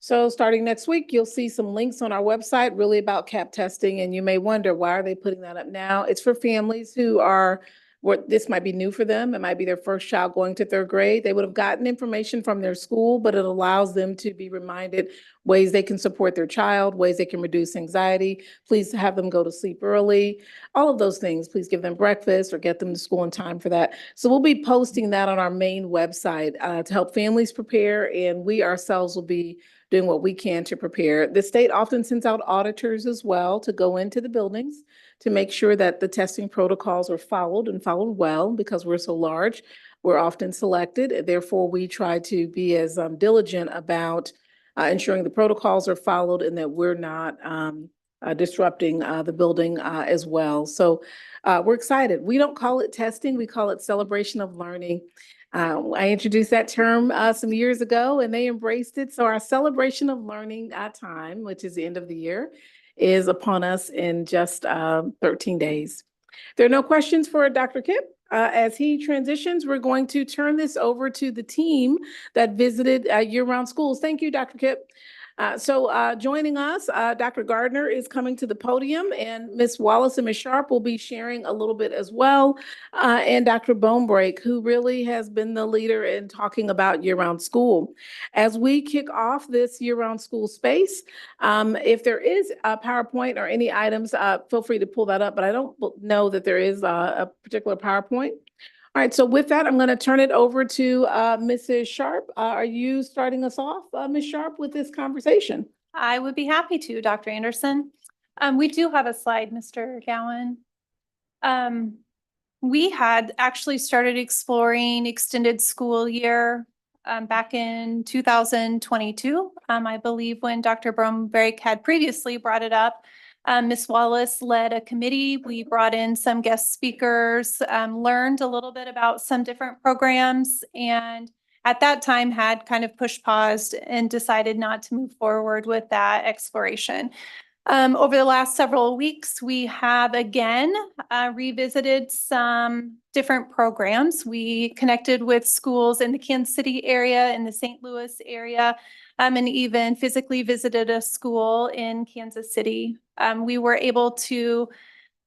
So starting next week, you'll see some links on our website really about CAP testing. And you may wonder, why are they putting that up now? It's for families who are this might be new for them. It might be their first child going to 3rd grade. They would have gotten information from their school, but it allows them to be reminded ways they can support their child, ways they can reduce anxiety. Please have them go to sleep early, all of those things. Please give them breakfast or get them to school in time for that. So we'll be posting that on our main website to help families prepare, and we ourselves will be doing what we can to prepare. The state often sends out auditors as well to go into the buildings to make sure that the testing protocols are followed and followed well. Because we're so large, we're often selected. Therefore, we try to be as diligent about ensuring the protocols are followed and that we're not disrupting the building as well. So we're excited. We don't call it testing, we call it celebration of learning. I introduced that term some years ago and they embraced it. So our celebration of learning time, which is the end of the year, is upon us in just 13 days. There are no questions for Dr. Kipp. As he transitions, we're going to turn this over to the team that visited year-round schools. Thank you, Dr. Kipp. So joining us, Dr. Gardner is coming to the podium, and Ms. Wallace and Ms. Sharp will be sharing a little bit as well. And Dr. Bonebreak, who really has been the leader in talking about year-round school. As we kick off this year-round school space, if there is a PowerPoint or any items, feel free to pull that up, but I don't know that there is a particular PowerPoint. All right, so with that, I'm going to turn it over to Mrs. Sharp. Are you starting us off, Ms. Sharp, with this conversation?
I would be happy to, Dr. Anderson. We do have a slide, Mr. Gowan. We had actually started exploring extended school year back in 2022. I believe when Dr. Bromberg had previously brought it up. Ms. Wallace led a committee. We brought in some guest speakers, learned a little bit about some different programs, and at that time had kind of pushed pause and decided not to move forward with that exploration. Over the last several weeks, we have again revisited some different programs. We connected with schools in the Kansas City area, in the St. Louis area, and even physically visited a school in Kansas City. We were able to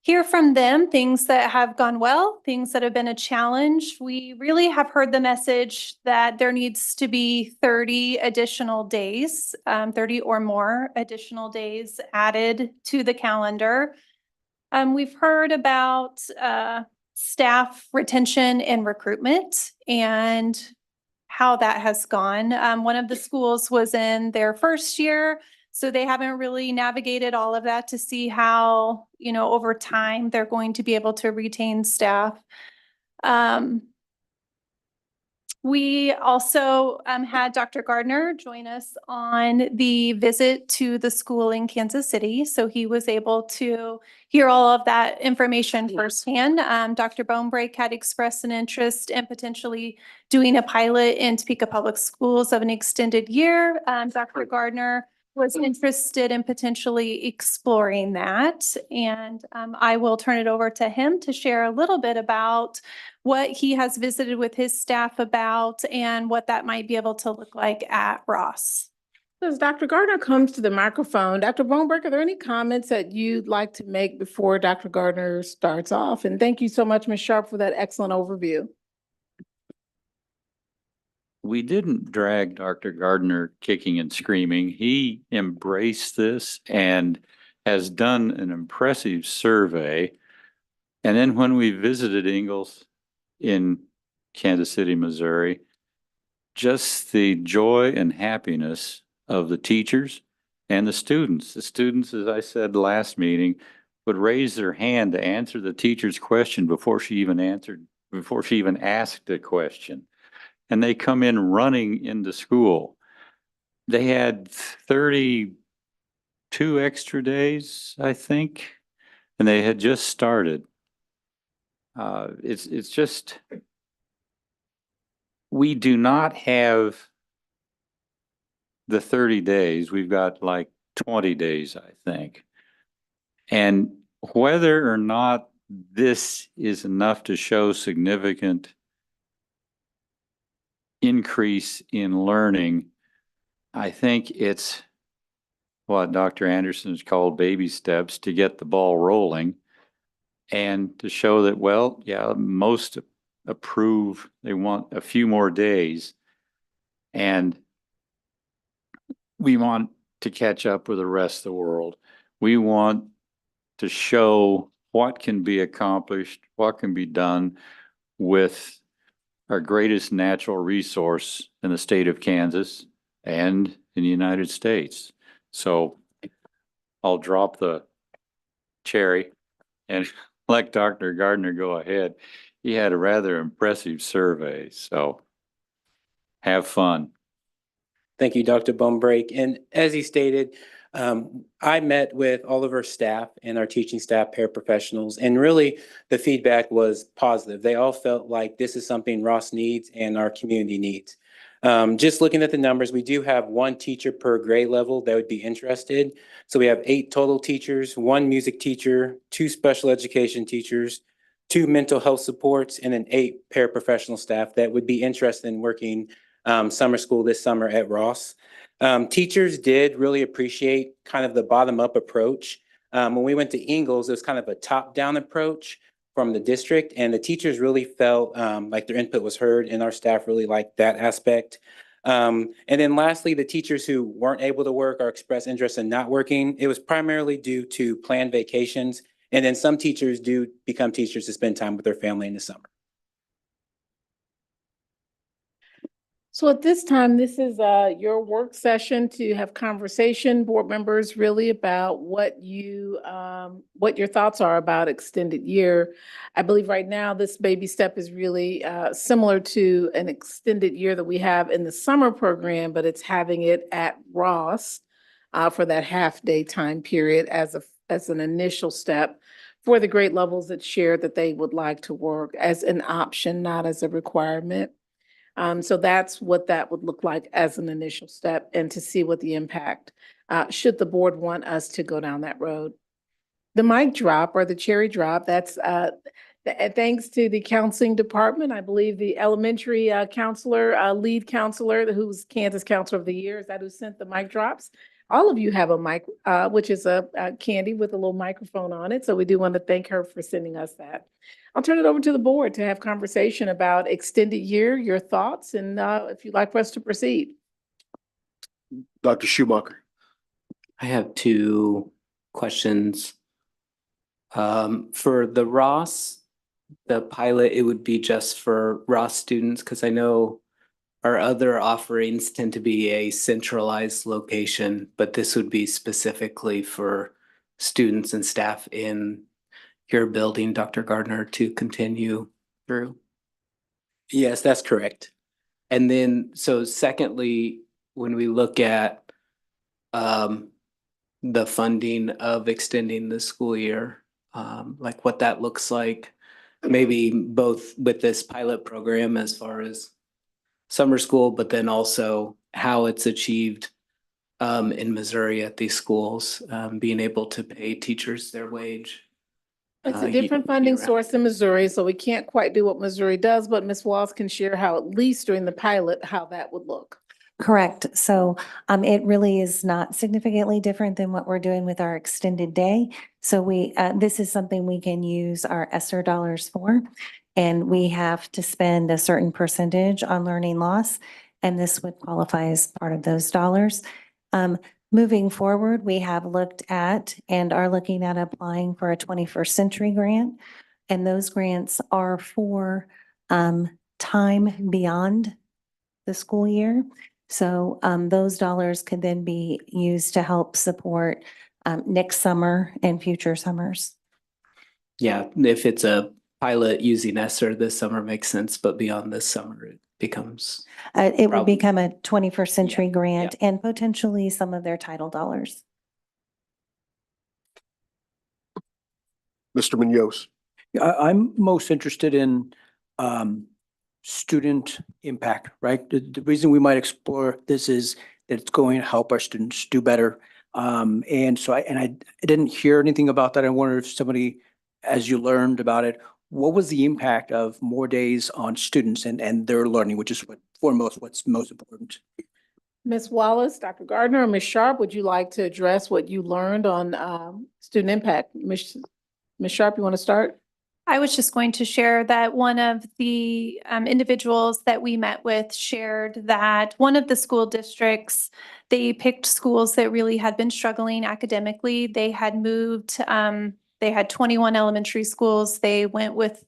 hear from them, things that have gone well, things that have been a challenge. We really have heard the message that there needs to be 30 additional days, 30 or more additional days added to the calendar. We've heard about staff retention and recruitment and how that has gone. One of the schools was in their first year, so they haven't really navigated all of that to see how, over time they're going to be able to retain staff. We also had Dr. Gardner join us on the visit to the school in Kansas City. So he was able to hear all of that information firsthand. Dr. Bonebrake had expressed an interest in potentially doing a pilot in Topeka Public Schools of an extended year. Dr. Gardner was interested in potentially exploring that. And I will turn it over to him to share a little bit about what he has visited with his staff about and what that might be able to look like at Ross.
As Dr. Gardner comes to the microphone, Dr. Bonebrake, are there any comments that you'd like to make before Dr. Gardner starts off? And thank you so much, Ms. Sharp, for that excellent overview.
We didn't drag Dr. Gardner kicking and screaming. He embraced this and has done an impressive survey. And then when we visited Ingalls in Kansas City, Missouri, just the joy and happiness of the teachers and the students. The students, as I said last meeting, would raise their hand to answer the teacher's question before she even asked a question. And they come in running into school. They had 32 extra days, I think, and they had just started. It's just, we do not have the 30 days. We've got like 20 days, I think. And whether or not this is enough to show significant increase in learning, I think it's what Dr. Anderson has called baby steps to get the ball rolling and to show that, well, yeah, most approve, they want a few more days. And we want to catch up with the rest of the world. We want to show what can be accomplished, what can be done with our greatest natural resource in the state of Kansas and in the United States. So I'll drop the cherry and let Dr. Gardner go ahead. He had a rather impressive survey, so have fun.
Thank you, Dr. Bonebrake. And as he stated, I met with all of our staff and our teaching staff, paraprofessionals, and really the feedback was positive. They all felt like this is something Ross needs and our community needs. Just looking at the numbers, we do have one teacher per grade level that would be interested. So we have 8 total teachers, 1 music teacher, 2 special education teachers, 2 mental health supports, and then 8 paraprofessional staff that would be interested in working summer school this summer at Ross. Teachers did really appreciate kind of the bottom-up approach. When we went to Ingalls, it was kind of a top-down approach from the district, and the teachers really felt like their input was heard, and our staff really liked that aspect. And then lastly, the teachers who weren't able to work or express interest in not working, it was primarily due to planned vacations, and then some teachers do become teachers to spend time with their family in the summer.
So at this time, this is your work session to have conversation, board members, really about what your thoughts are about extended year. I believe right now this baby step is really similar to an extended year that we have in the summer program, but it's having it at Ross for that half-day time period as an initial step for the grade levels that shared that they would like to work as an option, not as a requirement. So that's what that would look like as an initial step and to see what the impact, should the board want us to go down that road. The mic drop or the cherry drop, that's thanks to the counseling department. I believe the elementary counselor, lead counselor, who's Kansas Counselor of the Year, is that who sent the mic drops? all of you have a mic, which is a candy with a little microphone on it. So we do want to thank her for sending us that. I'll turn it over to the board to have conversation about extended year, your thoughts, and if you'd like for us to proceed.
Dr. Schumacher.
I have two questions. For the Ross, the pilot, it would be just for Ross students, because I know our other offerings tend to be a centralized location, but this would be specifically for students and staff in your building, Dr. Gardner, to continue through. Yes, that's correct. And then, so secondly, when we look at the funding of extending the school year, like what that looks like, maybe both with this pilot program as far as summer school, but then also how it's achieved in Missouri at these schools, being able to pay teachers their wage.
It's a different funding
year-round.
source in Missouri, so we can't quite do what Missouri does, but Ms. Walls can share how, at least during the pilot, how that would look.
Correct. So it really is not significantly different than what we're doing with our extended day. So this is something we can use our ESSER dollars for. And we have to spend a certain percentage on learning loss, and this would qualify as part of those dollars. Moving forward, we have looked at and are looking at applying for a 21st century grant. And those grants are for time beyond the school year. So those dollars could then be used to help support next summer and future summers.
Yeah, if it's a pilot using ESSER this summer makes sense, but beyond this summer, it becomes.
It would
Probably.
become a 21st century grant and potentially some of their title dollars.
Mr. Munoz.
I'm most interested in student impact, right? The reason we might explore this is that it's going to help our students do better. And so I didn't hear anything about that. I wonder if somebody, as you learned about it, what was the impact of more days on students and their learning, which is what's most important?
Ms. Wallace, Dr. Gardner, or Ms. Sharp, would you like to address what you learned on student impact? Ms. Sharp, you want to start?
I was just going to share that one of the individuals that we met with shared that one of the school districts, they picked schools that really had been struggling academically. They had moved, they had 21 elementary schools. They went with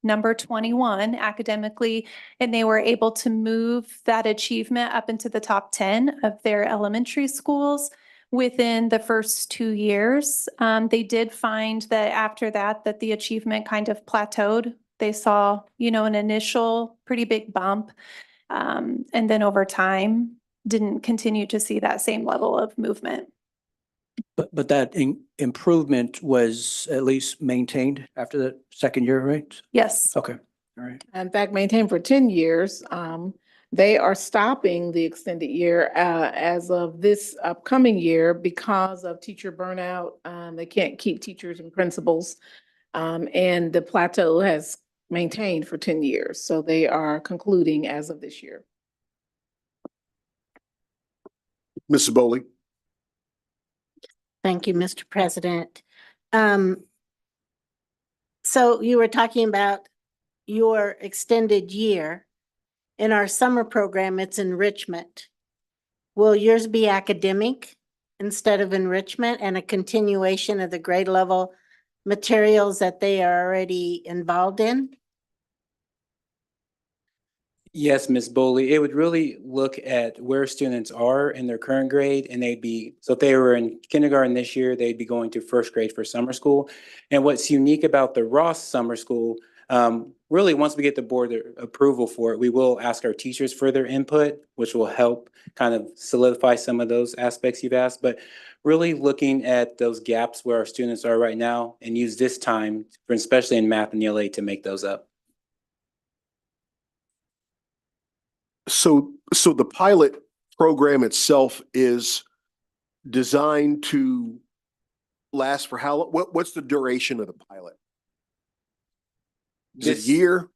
number 21 academically, and they were able to move that achievement up into the top 10 of their elementary schools within the first 2 years. They did find that after that, that the achievement kind of plateaued. They saw, an initial pretty big bump. And then over time, didn't continue to see that same level of movement.
But that improvement was at least maintained after the second year, right?
Yes.
Okay, all right.
In fact, maintained for 10 years. They are stopping the extended year as of this upcoming year because of teacher burnout. They can't keep teachers and principals. And the plateau has maintained for 10 years. So they are concluding as of this year.
Mrs. Bowley.
Thank you, Mr. President. So you were talking about your extended year. In our summer program, it's enrichment. Will yours be academic instead of enrichment and a continuation of the grade level materials that they are already involved in?
Yes, Ms. Bowley, it would really look at where students are in their current grade, and so if they were in kindergarten this year, they'd be going to first grade for summer school. And what's unique about the Ross Summer School, really, once we get the board approval for it, we will ask our teachers for their input, which will help kind of solidify some of those aspects you've asked. But really looking at those gaps where our students are right now and use this time, especially in math and ELA, to make those up.
So the pilot program itself is designed to last for how long? What's the duration of the pilot? Is it a year?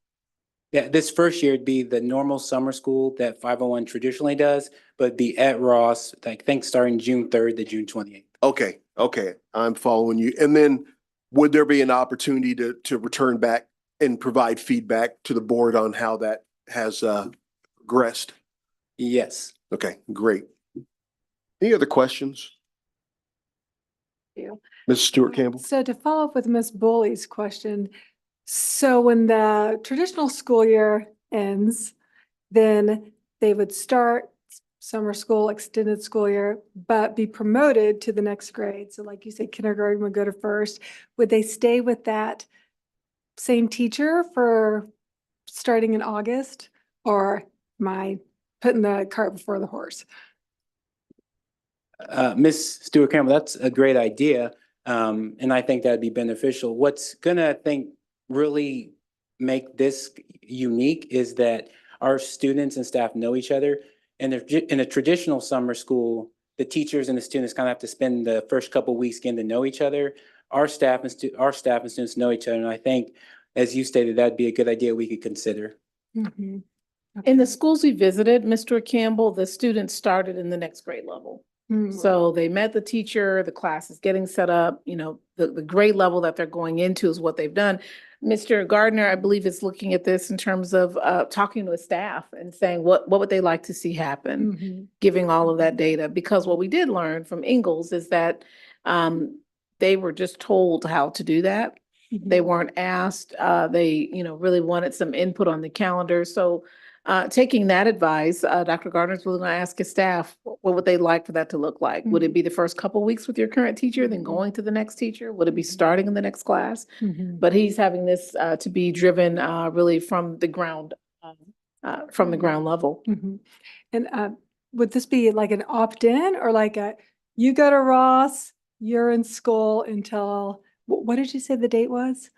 Yeah, this first year it'd be the normal summer school that 501 traditionally does, but be at Ross, I think starting June 3rd to June 28th.
Okay, okay, I'm following you. And then would there be an opportunity to return back and provide feedback to the board on how that has progressed?
Yes.
Okay, great. Any other questions?
You.
Mrs. Stewart Campbell?
So to follow up with Ms. Bully's question, so when the traditional school year ends, then they would start summer school, extended school year, but be promoted to the next grade. So like you said, kindergarten would go to first. Would they stay with that same teacher for starting in August? Or am I putting the cart before the horse?
Ms. Stewart Campbell, that's a great idea. And I think that'd be beneficial. What's gonna, I think, really make this unique is that our students and staff know each other. And in a traditional summer school, the teachers and the students kind of have to spend the first couple of weeks getting to know each other. Our staff and students know each other. And I think, as you stated, that'd be a good idea we could consider.
Mm-hmm.
In the schools we visited, Mr. Campbell, the students started in the next grade level. So they met the teacher, the class is getting set up, you know, the grade level that they're going into is what they've done. Mr. Gardner, I believe, is looking at this in terms of talking to his staff and saying what would they like to see happen, giving all of that data. Because what we did learn from Ingalls is that they were just told how to do that. They weren't asked, they, you know, really wanted some input on the calendar. So taking that advice, Dr. Gardner's really going to ask his staff, what would they like for that to look like? Would it be the first couple of weeks with your current teacher, then going to the next teacher? Would it be starting in the next class? But he's having this to be driven really from the ground level.
And would this be like an opt-in or like you go to Ross, you're in school until, what did you say the date was?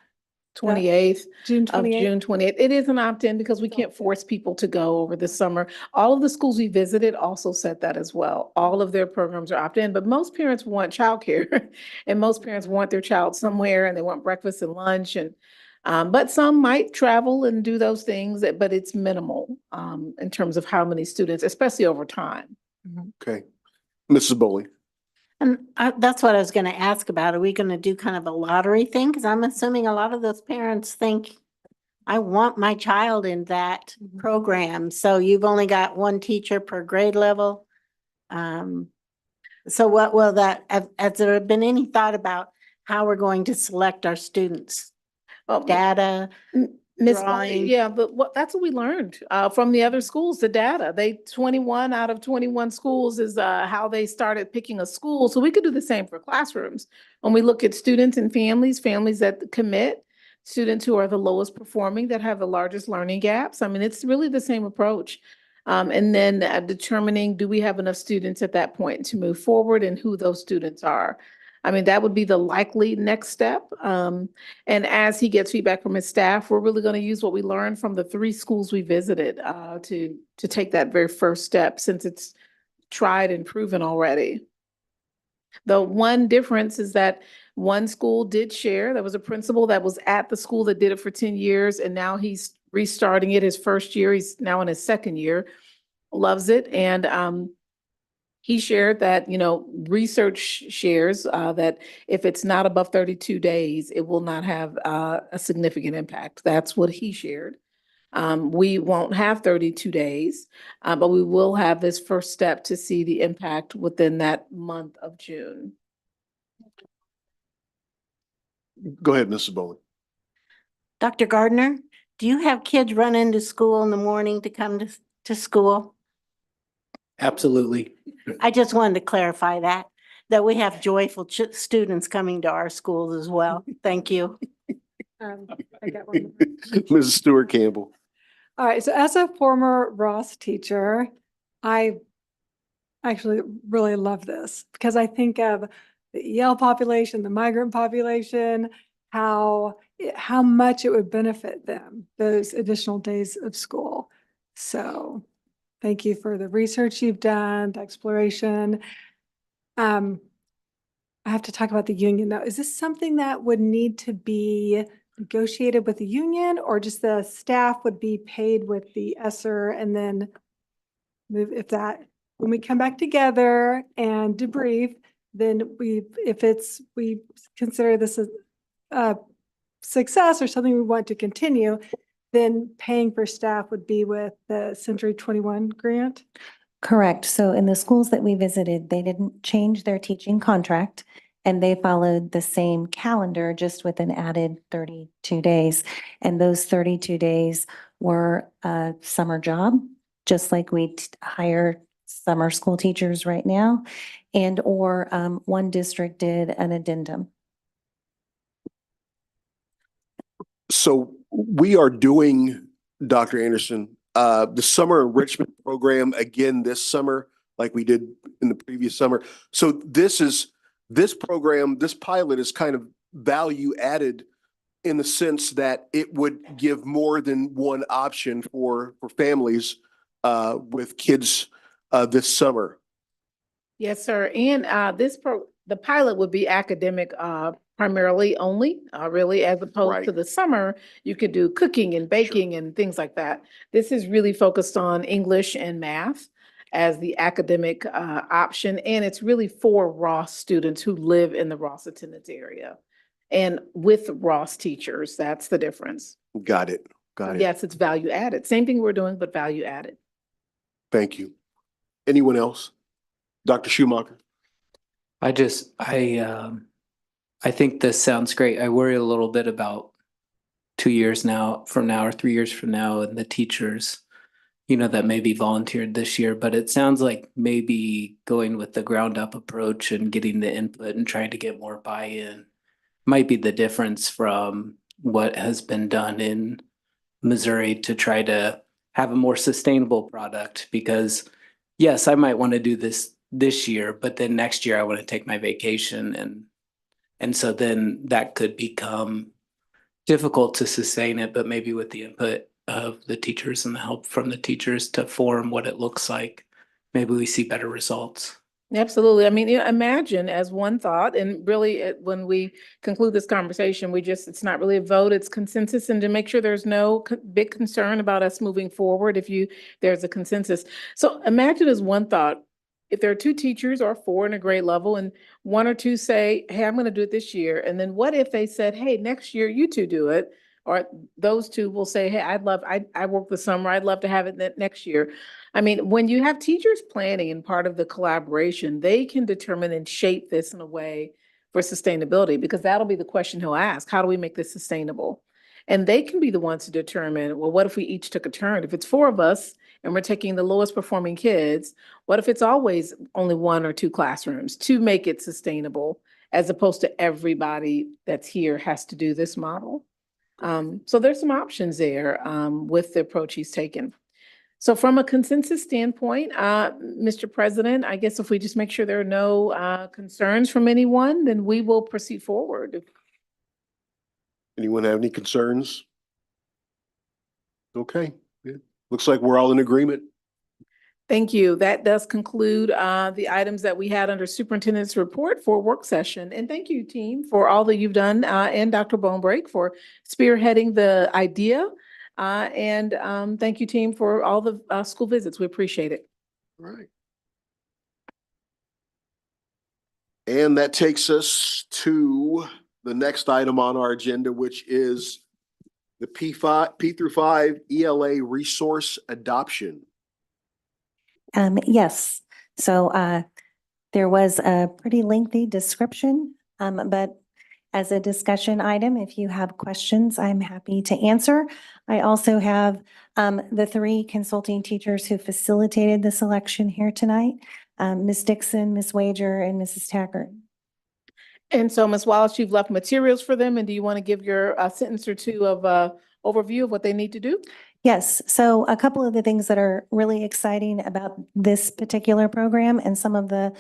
28th
June
of
28th?
June 28th. It is an opt-in because we can't force people to go over the summer. All of the schools we visited also said that as well. All of their programs are opt-in, but most parents want childcare and most parents want their child somewhere and they want breakfast and lunch and but some might travel and do those things, but it's minimal in terms of how many students, especially over time.
Okay. Mrs. Bully?
And that's what I was gonna ask about. Are we gonna do kind of a lottery thing? Because I'm assuming a lot of those parents think, I want my child in that program. So you've only got one teacher per grade level. So what will that, has there been any thought about how we're going to select our students? Data?
Miss,
drawing.
yeah, but that's what we learned from the other schools, the data. 21 out of 21 schools is how they started picking a school. So we could do the same for classrooms. When we look at students and families that commit, students who are the lowest performing, that have the largest learning gaps. I mean, it's really the same approach. And then determining, do we have enough students at that point to move forward and who those students are? I mean, that would be the likely next step. And as he gets feedback from his staff, we're really going to use what we learned from the 3 schools we visited to take that very first step since it's tried and proven already. The one difference is that one school did share. There was a principal that was at the school that did it for 10 years, and now he's restarting it his first year. He's now in his second year, loves it. And he shared that, you know, research shares that if it's not above 32 days, it will not have a significant impact. That's what he shared. We won't have 32 days, but we will have this first step to see the impact within that month of June.
Go ahead, Mrs. Bully.
Dr. Gardner, do you have kids run into school in the morning to come to school?
Absolutely.
I just wanted to clarify that we have joyful students coming to our schools as well. Thank you.
I got one.
Mrs. Stewart Campbell?
All right, so as a former Ross teacher, I actually really love this because I think of the EL population, the migrant population, how much it would benefit them, those additional days of school. So thank you for the research you've done, the exploration. I have to talk about the union though. Is this something that would need to be negotiated with the union, or just the staff would be paid with the ESSER and then move, if that, when we come back together and debrief, then we consider this a success or something we want to continue, then paying for staff would be with the Century 21 grant?
Correct. So in the schools that we visited, they didn't change their teaching contract and they followed the same calendar, just with an added 32 days. And those 32 days were a summer job, just like we hire summer school teachers right now. And or one district did an addendum.
So we are doing, Dr. Anderson, the summer enrichment program again this summer, like we did in the previous summer. So this program, this pilot is kind of value added in the sense that it would give more than one option for families with kids this summer.
Yes, sir. And the pilot would be academic primarily only, really, as opposed to
Right.
the summer, you could do cooking and baking and things like that. This is really focused on English and math as the academic option, and it's really for Ross students who live in the Ross attendance area. And with Ross teachers, that's the difference.
Got it. Got it.
Yes, it's value added. Same thing we're doing, but value added.
Thank you. Anyone else? Dr. Schumacher?
I think this sounds great. I worry a little bit about 2 years from now or 3 years from now and the teachers, that maybe volunteered this year, but it sounds like maybe going with the ground up approach and getting the input and trying to get more buy-in might be the difference from what has been done in Missouri to try to have a more sustainable product. Because yes, I might want to do this year, but then next year I want to take my vacation and so then that could become difficult to sustain it, but maybe with the input of the teachers and the help from the teachers to form what it looks like, maybe we see better results.
Absolutely. I mean, imagine as one thought, and really when we conclude this conversation, it's not really a vote, it's consensus, and to make sure there's no big concern about us moving forward there's a consensus. So imagine as one thought, if there are two teachers or four in a grade level and one or two say, hey, I'm going to do it this year. And then what if they said, hey, next year you two do it? Or those two will say, hey, I work the summer, I'd love to have it next year. I mean, when you have teachers planning and part of the collaboration, they can determine and shape this in a way for sustainability, because that'll be the question he'll ask. How do we make this sustainable? And they can be the ones to determine, well, what if we each took a turn? If it's four of us and we're taking the lowest performing kids, what if it's always only one or two classrooms to make it sustainable, as opposed to everybody that's here has to do this model? So there's some options there with the approach he's taken. So from a consensus standpoint, Mr. President, I guess if we just make sure there are no concerns from anyone, then we will proceed forward.
Anyone have any concerns? Okay. Yeah. Looks like we're all in agreement.
Thank you. That does conclude the items that we had under Superintendent's report for work session. And thank you, team, for all that you've done, and Dr. Bonebrake for spearheading the idea. And thank you, team, for all the school visits. We appreciate it.
All right. And that takes us to the next item on our agenda, which is the P through 5 ELA resource adoption.
Yes. So there was a pretty lengthy description, but as a discussion item, if you have questions, I'm happy to answer. I also have the three consulting teachers who facilitated the selection here tonight, Ms. Dixon, Ms. Wager, and Mrs. Taggart.
And so, Ms. Wallace, you've left materials for them, and do you want to give your sentence or two of overview of what they need to do?
Yes, so a couple of the things that are really exciting about this particular program and some of the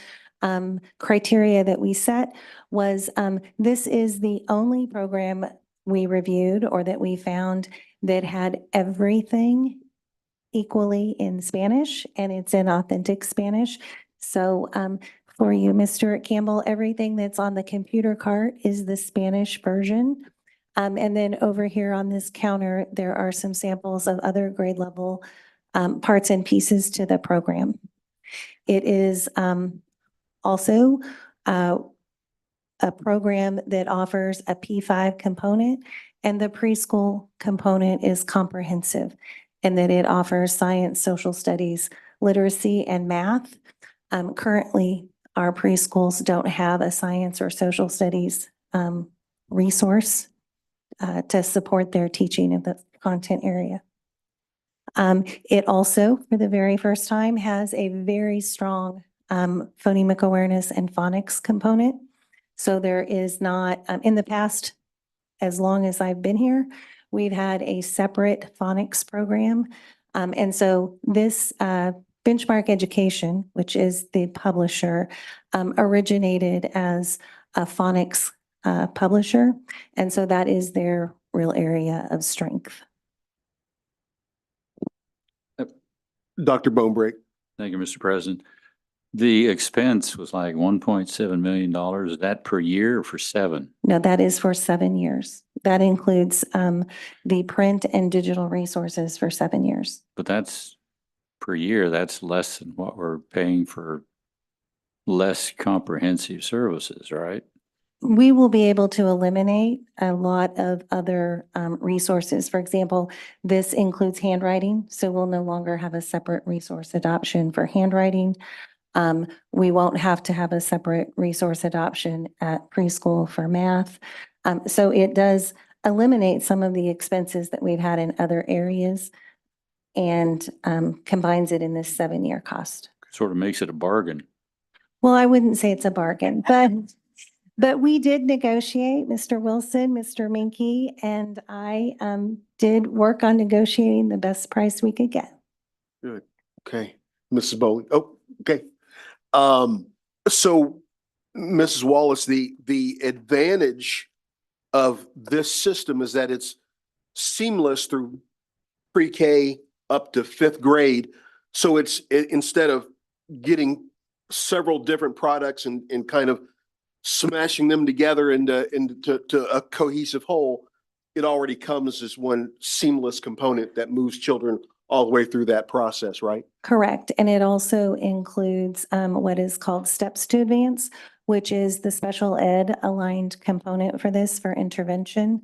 criteria that we set was this is the only program we reviewed or that we found that had everything equally in Spanish, and it's in authentic Spanish. So for you, Mr. Campbell, everything that's on the computer cart is the Spanish version. And then over here on this counter, there are some samples of other grade level parts and pieces to the program. It is also a program that offers a P5 component, and the preschool component is comprehensive in that it offers science, social studies, literacy, and math. Currently, our preschools don't have a science or social studies resource to support their teaching in the content area. It also, for the very first time, has a very strong phonemic awareness and phonics component. So there is not, in the past, as long as I've been here, we've had a separate phonics program. And so this Benchmark Education, which is the publisher, originated as a phonics publisher. And so that is their real area of strength.
Dr. Bonebrake.
Thank you, Mr. President. The expense was like $1.7 million. Is that per year or for 7?
No, that is for 7 years. That includes the print and digital resources for 7 years.
But that's per year. That's less than what we're paying for less comprehensive services, right?
We will be able to eliminate a lot of other resources. For example, this includes handwriting, so we'll no longer have a separate resource adoption for handwriting. We won't have to have a separate resource adoption at preschool for math. So it does eliminate some of the expenses that we've had in other areas and combines it in this 7-year cost.
Sort of makes it a bargain.
Well, I wouldn't say it's a bargain, but we did negotiate, Mr. Wilson, Mr. Minke, and I did work on negotiating the best price we could get.
Good. Okay. Mrs. Bowley. Oh, okay. So Mrs. Wallace, the advantage of this system is that it's seamless through pre-K up to 5th grade. So instead of getting several different products and kind of smashing them together into a cohesive whole, it already comes as one seamless component that moves children all the way through that process, right?
Correct. And it also includes what is called Steps to Advance, which is the special ed aligned component for this for intervention.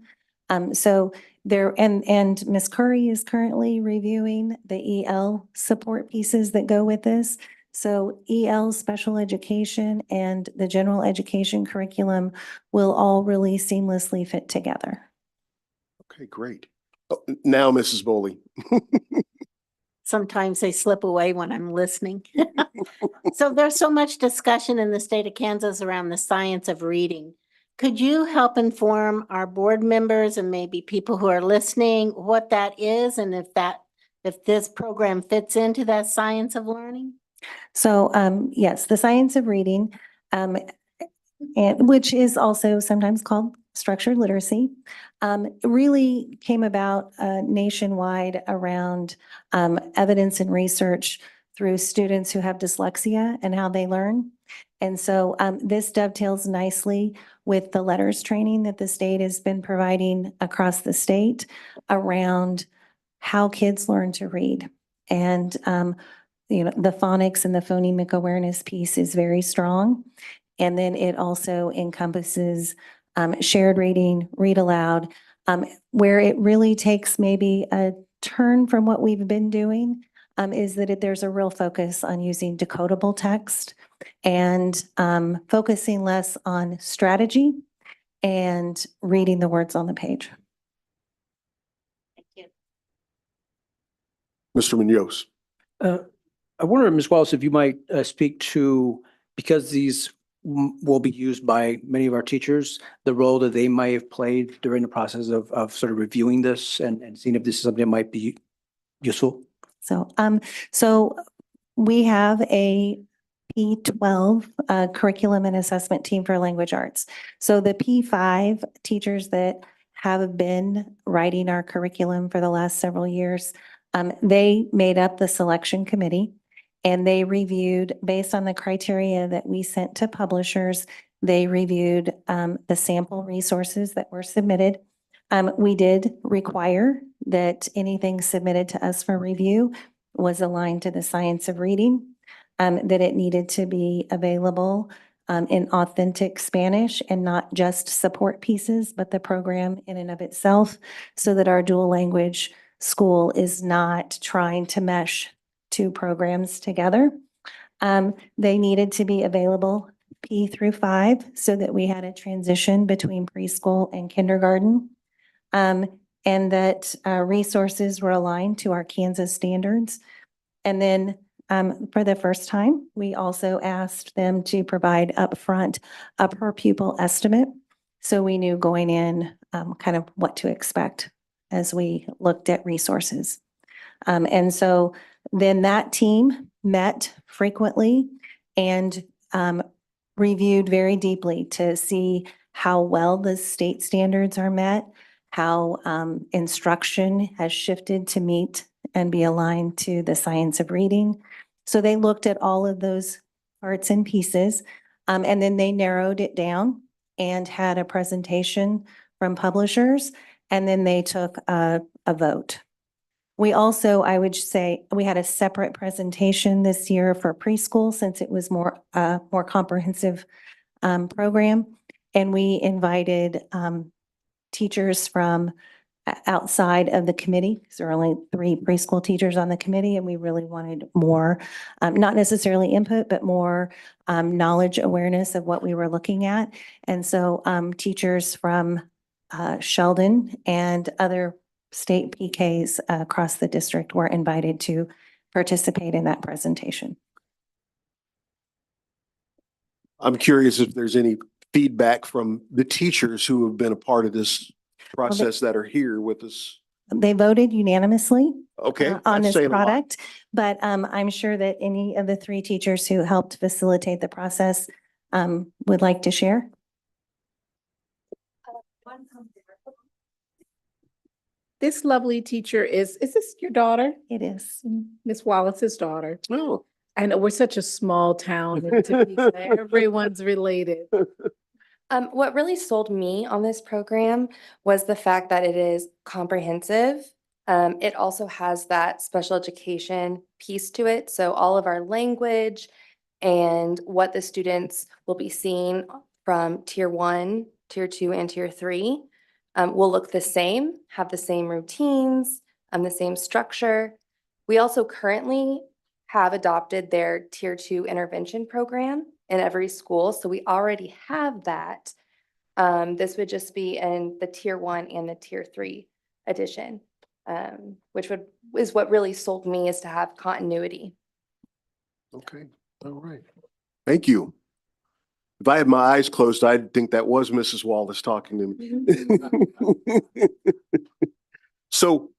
So there, and Ms. Curry is currently reviewing the EL support pieces that go with this. So EL special education and the general education curriculum will all really seamlessly fit together.
Okay, great. Oh, now, Mrs. Bowley.
Sometimes they slip away when I'm listening. So there's so much discussion in the state of Kansas around the science of reading. Could you help inform our board members and maybe people who are listening what that is and if this program fits into that science of learning?
So yes, the science of reading, and which is also sometimes called structured literacy, really came about nationwide around evidence and research through students who have dyslexia and how they learn. And so this dovetails nicely with the letters training that the state has been providing across the state around how kids learn to read. And the phonics and the phonemic awareness piece is very strong. And then it also encompasses shared reading, read aloud, where it really takes maybe a turn from what we've been doing, is that there's a real focus on using decodable text and focusing less on strategy and reading the words on the page.
Thank you.
Mr. Munoz.
I wonder, Ms. Wallace, if you might speak to, because these will be used by many of our teachers, the role that they might have played during the process of sort of reviewing this and seeing if this is something that might be useful.
So we have a P12 curriculum and assessment team for language arts. So the P5 teachers that have been writing our curriculum for the last several years, they made up the selection committee and they reviewed based on the criteria that we sent to publishers. They reviewed the sample resources that were submitted We did require that anything submitted to us for review was aligned to the science of reading, that it needed to be available in authentic Spanish and not just support pieces, but the program in and of itself, so that our dual language school is not trying to mesh two programs together. They needed to be available P through 5 so that we had a transition between preschool and kindergarten. And that resources were aligned to our Kansas standards. And then for the first time, we also asked them to provide upfront a per pupil estimate. So we knew going in kind of what to expect as we looked at resources. And so then that team met frequently and reviewed very deeply to see how well the state standards are met, how instruction has shifted to meet and be aligned to the science of reading. So they looked at all of those parts and pieces, and then they narrowed it down and had a presentation from publishers, and then they took a vote. We also, I would say, we had a separate presentation this year for preschool since it was more comprehensive program. And we invited teachers from outside of the committee, because there are only 3 preschool teachers on the committee, and we really wanted more, not necessarily input, but more knowledge awareness of what we were looking at. And so teachers from Sheldon and other state PKs across the district were invited to participate in that presentation.
I'm curious if there's any feedback from the teachers who have been a part of this process that are here with us.
They voted unanimously
Okay.
on
that's
this
saying a lot.
product, but I'm sure that any of the 3 teachers who helped facilitate the process would like to share.
This lovely teacher is this your daughter?
It is.
Miss Wallace's daughter.
Oh.
I know we're such a small town in Topeka. Everyone's related.
What really sold me on this program was the fact that it is comprehensive. It also has that special education piece to it. So all of our language and what the students will be seeing from tier 1, tier 2, and tier 3 will look the same, have the same routines, the same structure. We also currently have adopted their tier 2 intervention program in every school. So we already have that. This would just be in the tier 1 and the tier 3 edition, which is what really sold me, is to have continuity.
Okay. All right. Thank you. If I had my eyes closed, I'd think that was Mrs. Wallace talking to me. So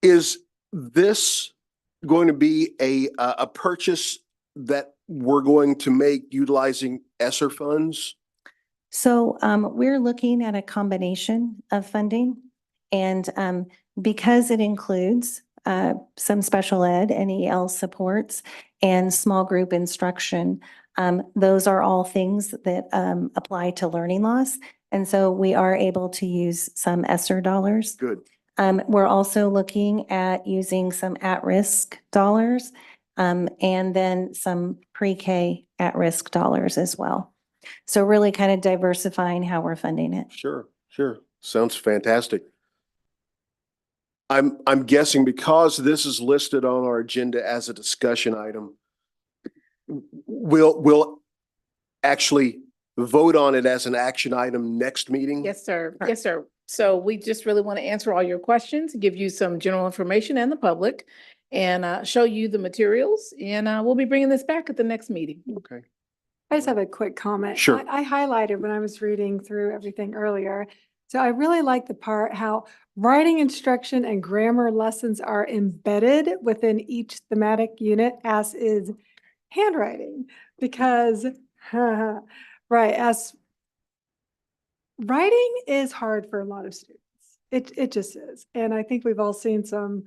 is this going to be a purchase that we're going to make utilizing ESSER funds?
So we're looking at a combination of funding, and because it includes some special ed and EL supports and small group instruction, those are all things that apply to learning loss. And so we are able to use some ESSER dollars.
Good.
We're also looking at using some at-risk dollars and then some pre-K at-risk dollars as well. So really kind of diversifying how we're funding it.
Sure, sure. Sounds fantastic. I'm guessing because this is listed on our agenda as a discussion item, we'll actually vote on it as an action item next meeting?
Yes, sir. Yes, sir. So we just really want to answer all your questions, give you some general information and the public, and show you the materials. And we'll be bringing this back at the next meeting.
Okay.
I just have a quick comment.
Sure.
I highlighted when I was reading through everything earlier. So I really like the part how writing instruction and grammar lessons are embedded within each thematic unit, as is handwriting, because right, as writing is hard for a lot of students. It just is. And I think we've all seen some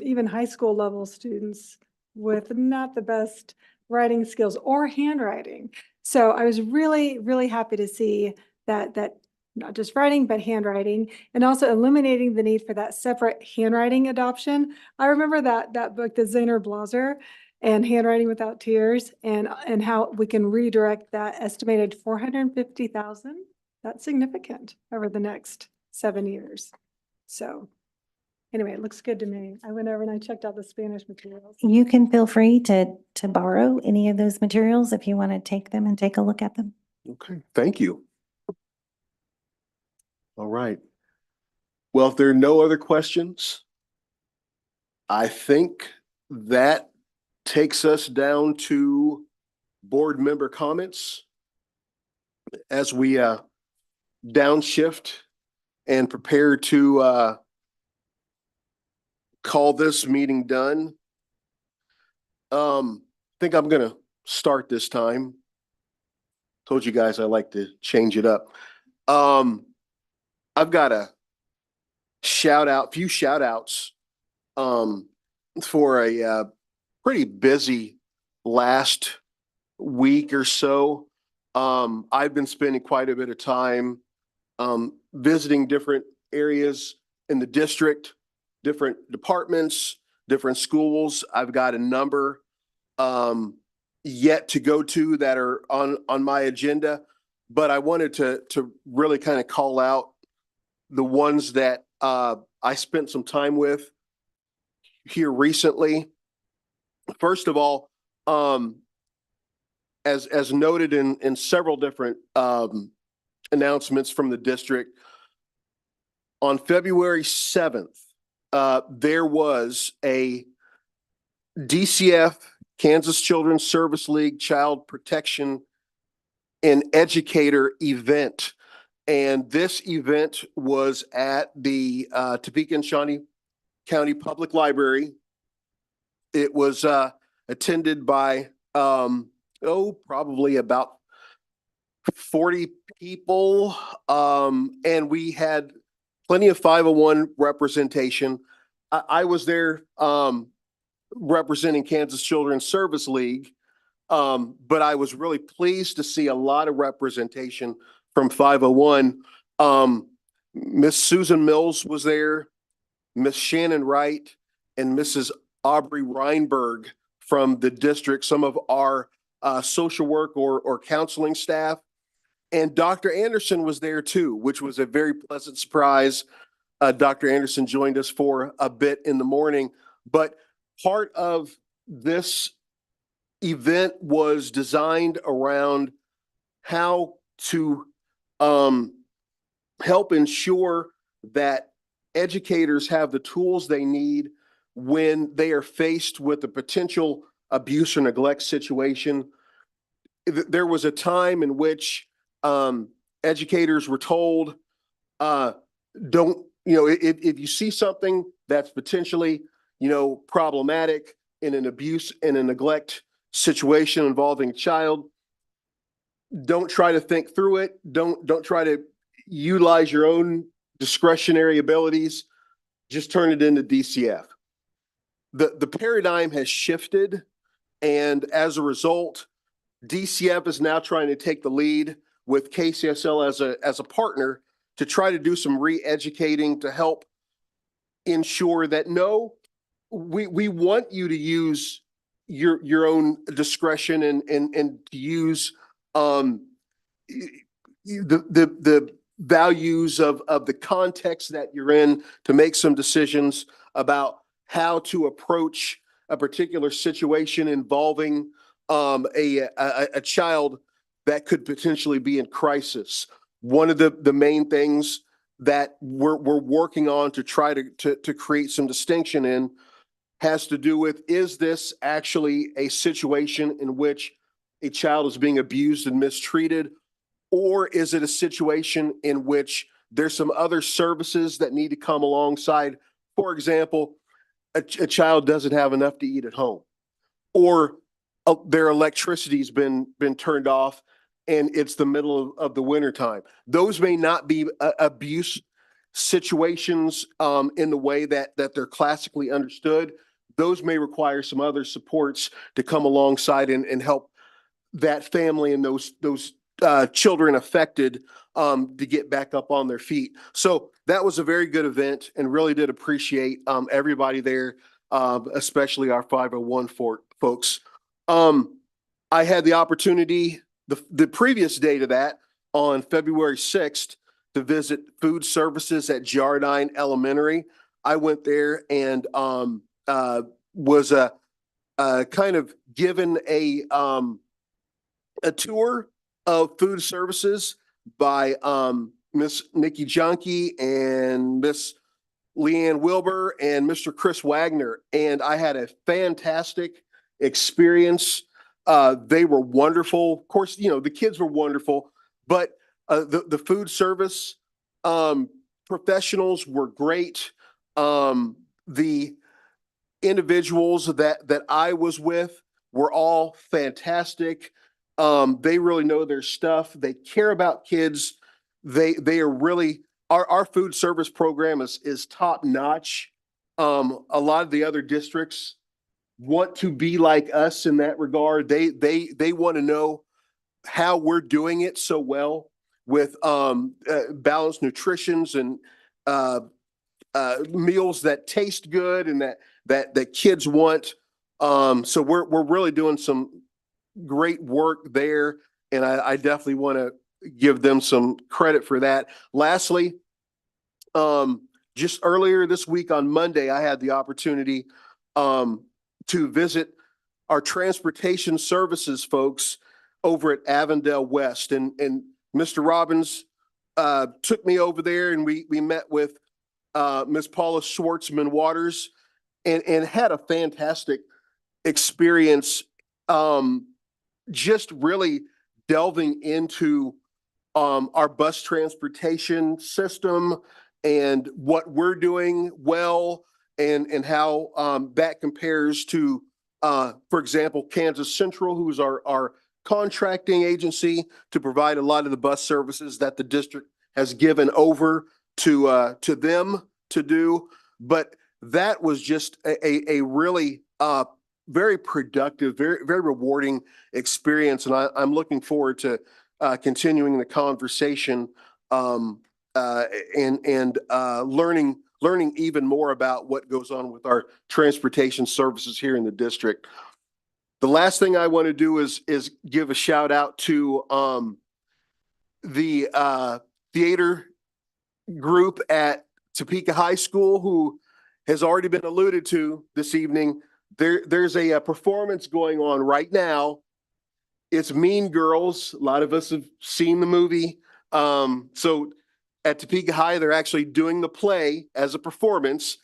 even high school level students with not the best writing skills or handwriting. So I was really, really happy to see that not just writing, but handwriting, and also eliminating the need for that separate handwriting adoption. I remember that book, the Zehner Blaser, and Handwriting Without Tears, and how we can redirect that estimated 450,000. That's significant over the next 7 years. So anyway, it looks good to me. I went over and I checked out the Spanish materials.
You can feel free to borrow any of those materials if you want to take them and take a look at them.
Okay, thank you. All right. Well, if there are no other questions, I think that takes us down to board member comments as we downshift and prepare to call this meeting done. I think I'm gonna start this time. Told you guys I like to change it up. I've got a few shout outs for a pretty busy last week or so. I've been spending quite a bit of time visiting different areas in the district, different departments, different schools. I've got a number yet to go to that are on my agenda, but I wanted to really kind of call out the ones that I spent some time with here recently. First of all, as noted in several different announcements from the district, on February 7th, there was a DCF, Kansas Children's Service League Child Protection and Educator event. And this event was at the Topeka and Shawnee County Public Library. It was attended by probably about 40 people, and we had plenty of 501 representation. I was there representing Kansas Children's Service League, but I was really pleased to see a lot of representation from 501. Miss Susan Mills was there, Miss Shannon Wright, and Mrs. Aubrey Reinberg from the district, some of our social work or counseling staff. And Dr. Anderson was there too, which was a very pleasant surprise. Dr. Anderson joined us for a bit in the morning, but part of this event was designed around how to help ensure that educators have the tools they need when they are faced with a potential abuse or neglect situation. There was a time in which educators were told, don't, if you see something that's potentially, problematic in an abuse and a neglect situation involving a child, don't try to think through it. Don't try to utilize your own discretionary abilities. Just turn it into DCF. The paradigm has shifted, and as a result, DCF is now trying to take the lead with KCSL as a partner to try to do some re-educating to help ensure that we want you to use your own discretion and to use the values of the context that you're in to make some decisions about how to approach a particular situation involving a child that could potentially be in crisis. One of the main things that we're working on to try to create some distinction in has to do with, is this actually a situation in which a child is being abused and mistreated, or is it a situation in which there's some other services that need to come alongside? For example, a child doesn't have enough to eat at home, or their electricity's been turned off and it's the middle of the winter time. Those may not be abuse situations in the way that they're classically understood. Those may require some other supports to come alongside and help that family and those children affected to get back up on their feet. So that was a very good event and really did appreciate everybody there, especially our 501 folks. I had the opportunity the previous day to that on February 6th to visit food services at Jardine Elementary. I went there and was kind of given a tour of food services by Miss Nikki Junkie and Miss Leanne Wilbur and Mr. Chris Wagner. And I had a fantastic experience. They were wonderful. Of course, you know, the kids were wonderful, but the food service professionals were great. The individuals that I was with were all fantastic. They really know their stuff. They care about kids. They are really our food service program is top notch. A lot of the other districts want to be like us in that regard. They want to know how we're doing it so well with balanced nutritions and meals that taste good and that kids want. So we're really doing some great work there, and I definitely want to give them some credit for that. Lastly, just earlier this week on Monday, I had the opportunity to visit our transportation services folks over at Avondale West, and Mr. Robbins took me over there, and we met with Ms. Paula Schwartzman Waters and had a fantastic experience. Just really delving into our bus transportation system and what we're doing well and how that compares to, for example, Kansas Central, who's our contracting agency to provide a lot of the bus services that the district has given over to them to do. But that was just a really very productive, very rewarding experience, and I'm looking forward to continuing the conversation and learning even more about what goes on with our transportation services here in the district. The last thing I want to do is give a shout out to the theater group at Topeka High School, who has already been alluded to this evening. There's a performance going on right now. It's Mean Girls. A lot of us have seen the movie. So at Topeka High, they're actually doing the play as a performance.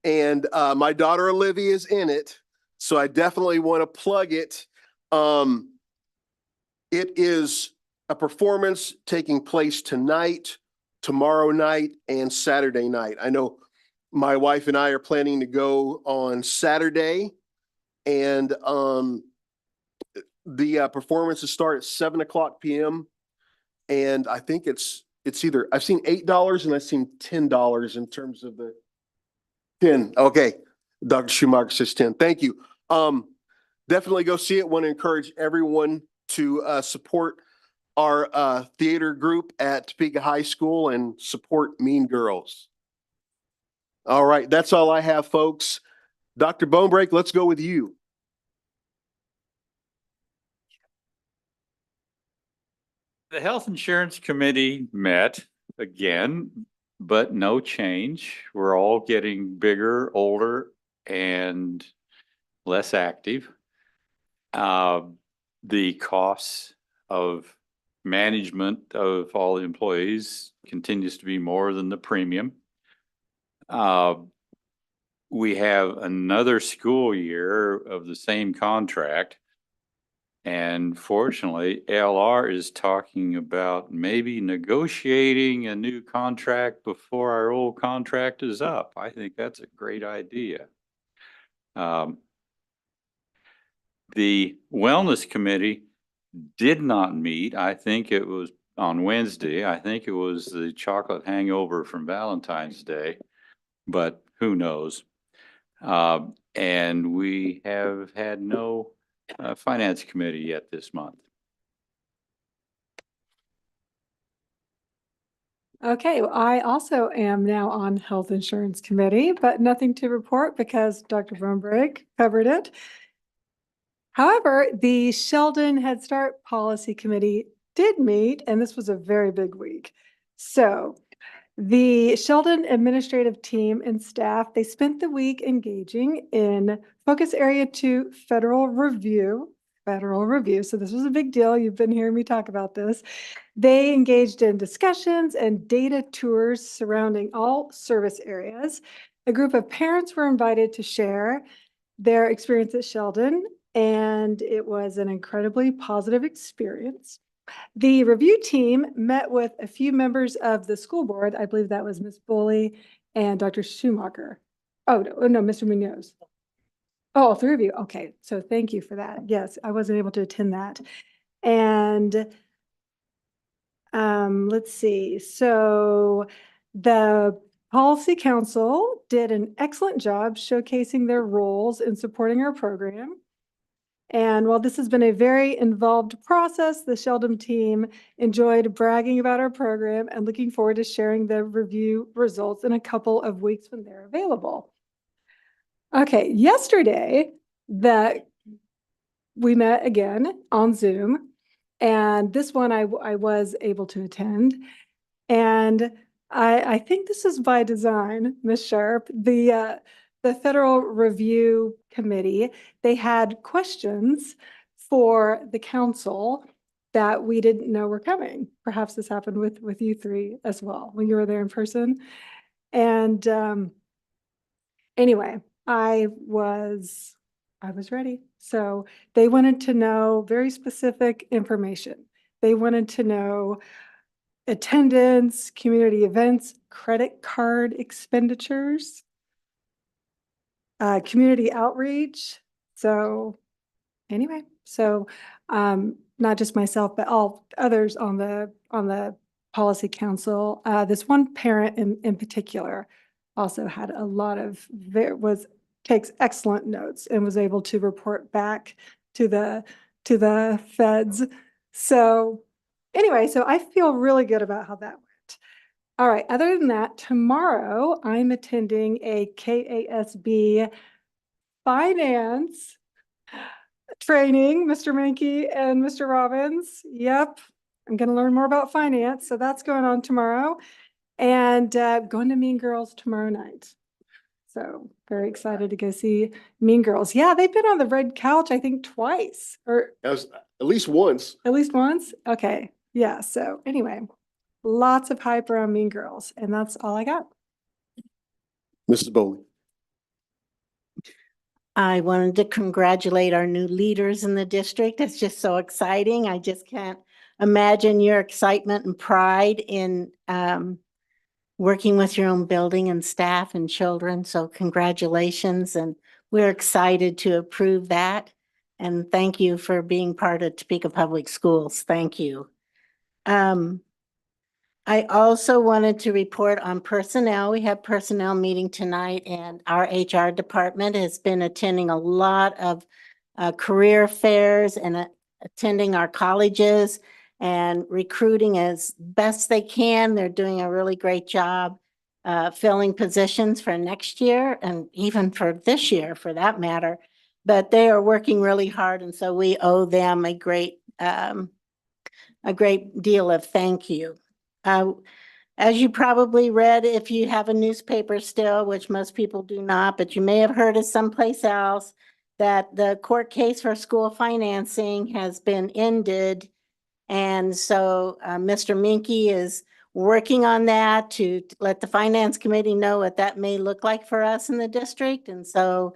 And my daughter Olivia is in it. So I definitely want to plug it. It is a performance taking place tonight, tomorrow night, and Saturday night. I know my wife and I are planning to go on Saturday, and the performances start at 7:00 p.m. And I think it's either I've seen $8 and I've seen $10 in terms of the 10. Okay, Dr. Schumacher says 10. Thank you. Definitely go see it. Want to encourage everyone to support our theater group at Topeka High School and support Mean Girls. All right, that's all I have, folks. Dr. Bonebreak, let's go with you.
The Health Insurance Committee met again, but no change. We're all getting bigger, older, and less active. The costs of management of all the employees continues to be more than the premium. We have another school year of the same contract. And fortunately, LR is talking about maybe negotiating a new contract before our old contract is up. I think that's a great idea. The Wellness Committee did not meet. I think it was on Wednesday. I think it was the chocolate hangover from Valentine's Day, but who knows? And we have had no Finance Committee yet this month.
Okay, well, I also am now on Health Insurance Committee, but nothing to report because Dr. Bromberg covered it. However, the Sheldon Head Start Policy Committee did meet, and this was a very big week. So the Sheldon administrative team and staff, they spent the week engaging in Focus Area 2 federal review. So this was a big deal. You've been hearing me talk about this. They engaged in discussions and data tours surrounding all service areas. A group of parents were invited to share their experience at Sheldon, and it was an incredibly positive experience. The review team met with a few members of the school board. I believe that was Ms. Bully and Dr. Schumacher. Oh, no, Mr. Munoz. Oh, three of you. Okay, so thank you for that. Yes, I wasn't able to attend that. And let's see. So the Policy Council did an excellent job showcasing their roles in supporting our program. And while this has been a very involved process, the Sheldon team enjoyed bragging about our program and looking forward to sharing the review results in a couple of weeks when they're available. Okay, yesterday we met again on Zoom, and this one I was able to attend. And I think this is by design, Ms. Sharp. The Federal Review Committee, they had questions for the council that we didn't know were coming. Perhaps this happened with you three as well when you were there in person. And anyway, I was ready. So they wanted to know very specific information. They wanted to know attendance, community events, credit card expenditures, community outreach. So anyway, not just myself, but all others on the policy council. This one parent in particular also had a lot of, takes excellent notes and was able to report back to the feds. So anyway, so I feel really good about how that went. All right, other than that, tomorrow I'm attending a KASB finance training, Mr. Mankey and Mr. Robbins. Yep, I'm going to learn more about finance. So that's going on tomorrow. And going to Mean Girls tomorrow night. So very excited to go see Mean Girls. Yeah, they've been on the red couch, I think twice or
At least once.
at least once. Okay. Yeah. So anyway, lots of hype around Mean Girls, and that's all I got.
Mrs. Bowley.
I wanted to congratulate our new leaders in the district. It's just so exciting. I just can't imagine your excitement and pride in working with your own building and staff and children. So congratulations, and we're excited to approve that. And thank you for being part of Topeka Public Schools. Thank you. I also wanted to report on personnel. We have personnel meeting tonight, and our HR department has been attending a lot of career fairs and attending our colleges and recruiting as best they can. They're doing a really great job filling positions for next year and even for this year for that matter. But they are working really hard, and so we owe them a great deal of thank you. As you probably read, if you have a newspaper still, which most people do not, but you may have heard it someplace else, that the court case for school financing has been ended. And so Mr. Minky is working on that to let the finance committee know what that may look like for us in the district. And so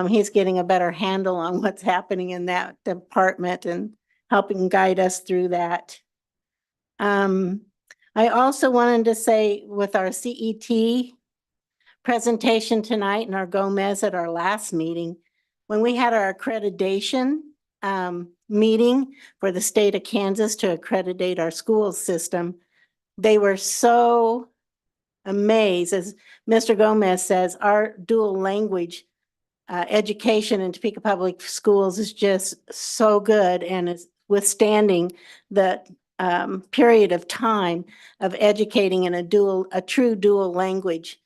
he's getting a better handle on what's happening in that department and helping guide us through that. I also wanted to say with our CET presentation tonight and our Gomez at our last meeting, when we had our accreditation meeting for the state of Kansas to accreditate our school system, they were so amazed. As Mr. Gomez says, our dual language education in Topeka Public Schools is just so good and is withstanding the period of time of educating in a true dual language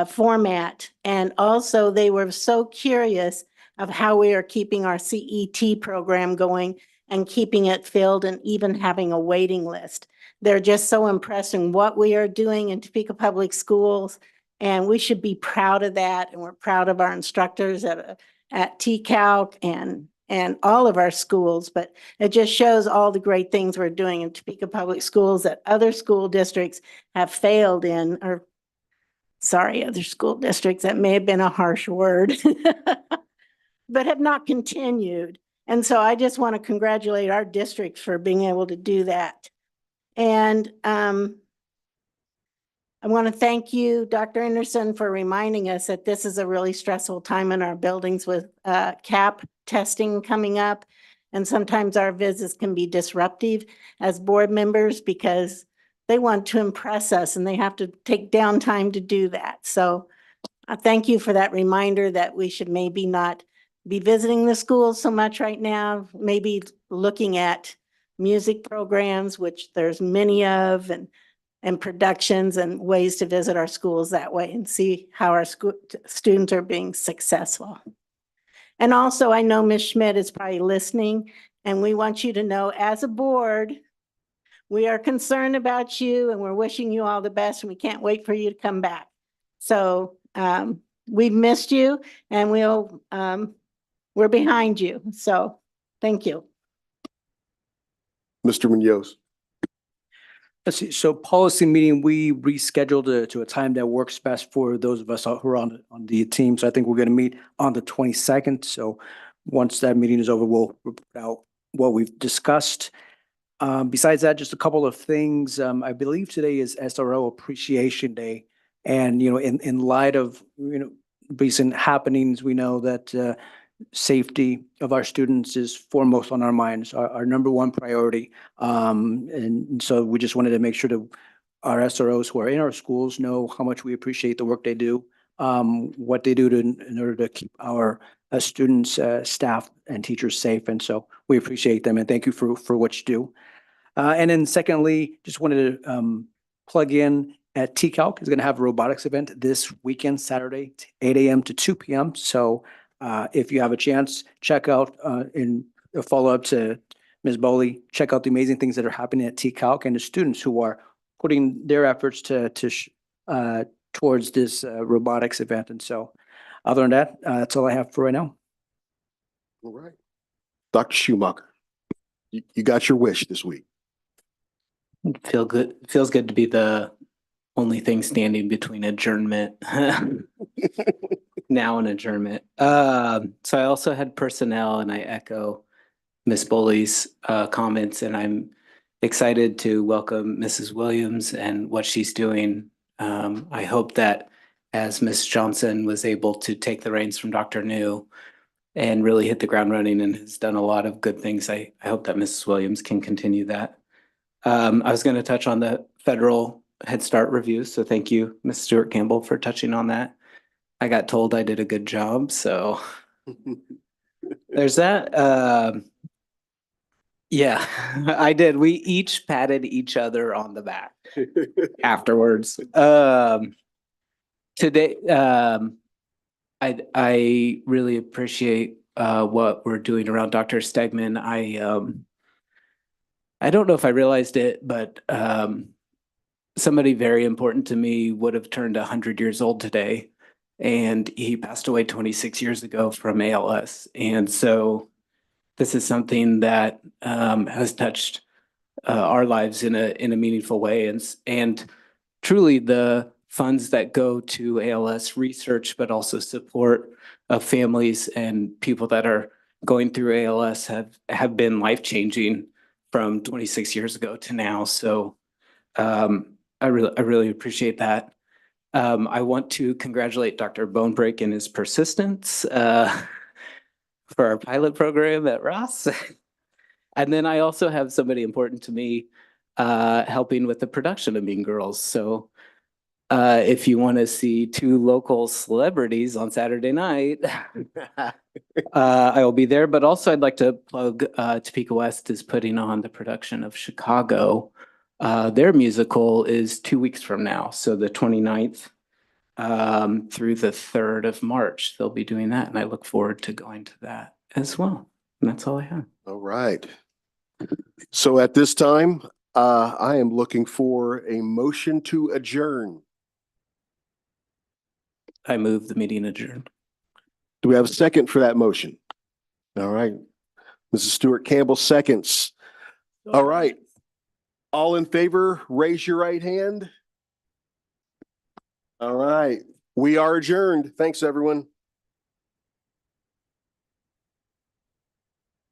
format. And also they were so curious of how we are keeping our CET program going and keeping it filled and even having a waiting list. They're just so impressed in what we are doing in Topeka Public Schools. And we should be proud of that. And we're proud of our instructors at TCALC and all of our schools. But it just shows all the great things we're doing in Topeka Public Schools that other school districts have failed in, or sorry, other school districts, that may have been a harsh word, but have not continued. And so I just want to congratulate our district for being able to do that. And I want to thank you, Dr. Anderson, for reminding us that this is a really stressful time in our buildings with CAP testing coming up. And sometimes our visits can be disruptive as board members because they want to impress us and they have to take downtime to do that. So thank you for that reminder that we should maybe not be visiting the schools so much right now, maybe looking at music programs, which there's many of, and productions and ways to visit our schools that way and see how our students are being successful. And also, I know Ms. Schmidt is probably listening, and we want you to know as a board, we are concerned about you and we're wishing you all the best, and we can't wait for you to come back. So we've missed you, and we're behind you. So thank you.
Mr. Munoz.
Let's see, so policy meeting, we rescheduled it to a time that works best for those of us who are on the team. So I think we're going to meet on the 22nd. So once that meeting is over, we'll report out what we've discussed. Besides that, just a couple of things. I believe today is SRO Appreciation Day. And, in light of, recent happenings, we know that safety of our students is foremost on our minds, our number one priority. And so we just wanted to make sure that our SROs who are in our schools know how much we appreciate the work they do, what they do in order to keep our students, staff, and teachers safe. And so we appreciate them and thank you for what you do. And then secondly, just wanted to plug in at TCALC is going to have a robotics event this weekend, Saturday, 8 a.m. to 2 p.m. So if you have a chance, check out in a follow-up to Ms. Bowley, check out the amazing things that are happening at TCALC and the students who are putting their efforts towards this robotics event. And so other than that, that's all I have for right now.
All right. Dr. Schumacher, you got your wish this week.
Feels good to be the only thing standing between adjournment now and adjournment. So I also had personnel, and I echo Ms. Bowley's comments, and I'm excited to welcome Mrs. Williams and what she's doing. I hope that as Ms. Johnson was able to take the reins from Dr. New and really hit the ground running and has done a lot of good things, I hope that Mrs. Williams can continue that. I was going to touch on the federal Head Start review, so thank you, Ms. Stewart Campbell, for touching on that. I got told I did a good job, so there's that. Yeah, I did. We each patted each other on the back afterwards. Today, I really appreciate what we're doing around Dr. Stegman. I don't know if I realized it, but somebody very important to me would have turned 100 years old today, and he passed away 26 years ago from ALS. And so this is something that has touched our lives in a meaningful way, and truly the funds that go to ALS research, but also support of families and people that are going through ALS have been life-changing from 26 years ago to now. So I really appreciate that. I want to congratulate Dr. Bonebreak and his persistence for our pilot program at Ross. And then I also have somebody important to me helping with the production of Mean Girls. So If you want to see two local celebrities on Saturday night, I will be there. But also I'd like to plug, Topeka West is putting on the production of Chicago. Their musical is 2 weeks from now. So the 29th through the 3rd of March, they'll be doing that. And I look forward to going to that as well. And that's all I have.
All right. So at this time, I am looking for a motion to adjourn.
I move the meeting adjourned.
Do we have a second for that motion? All right. Mrs. Stewart Campbell seconds. All right. All in favor, raise your right hand. All right. We are adjourned. Thanks, everyone.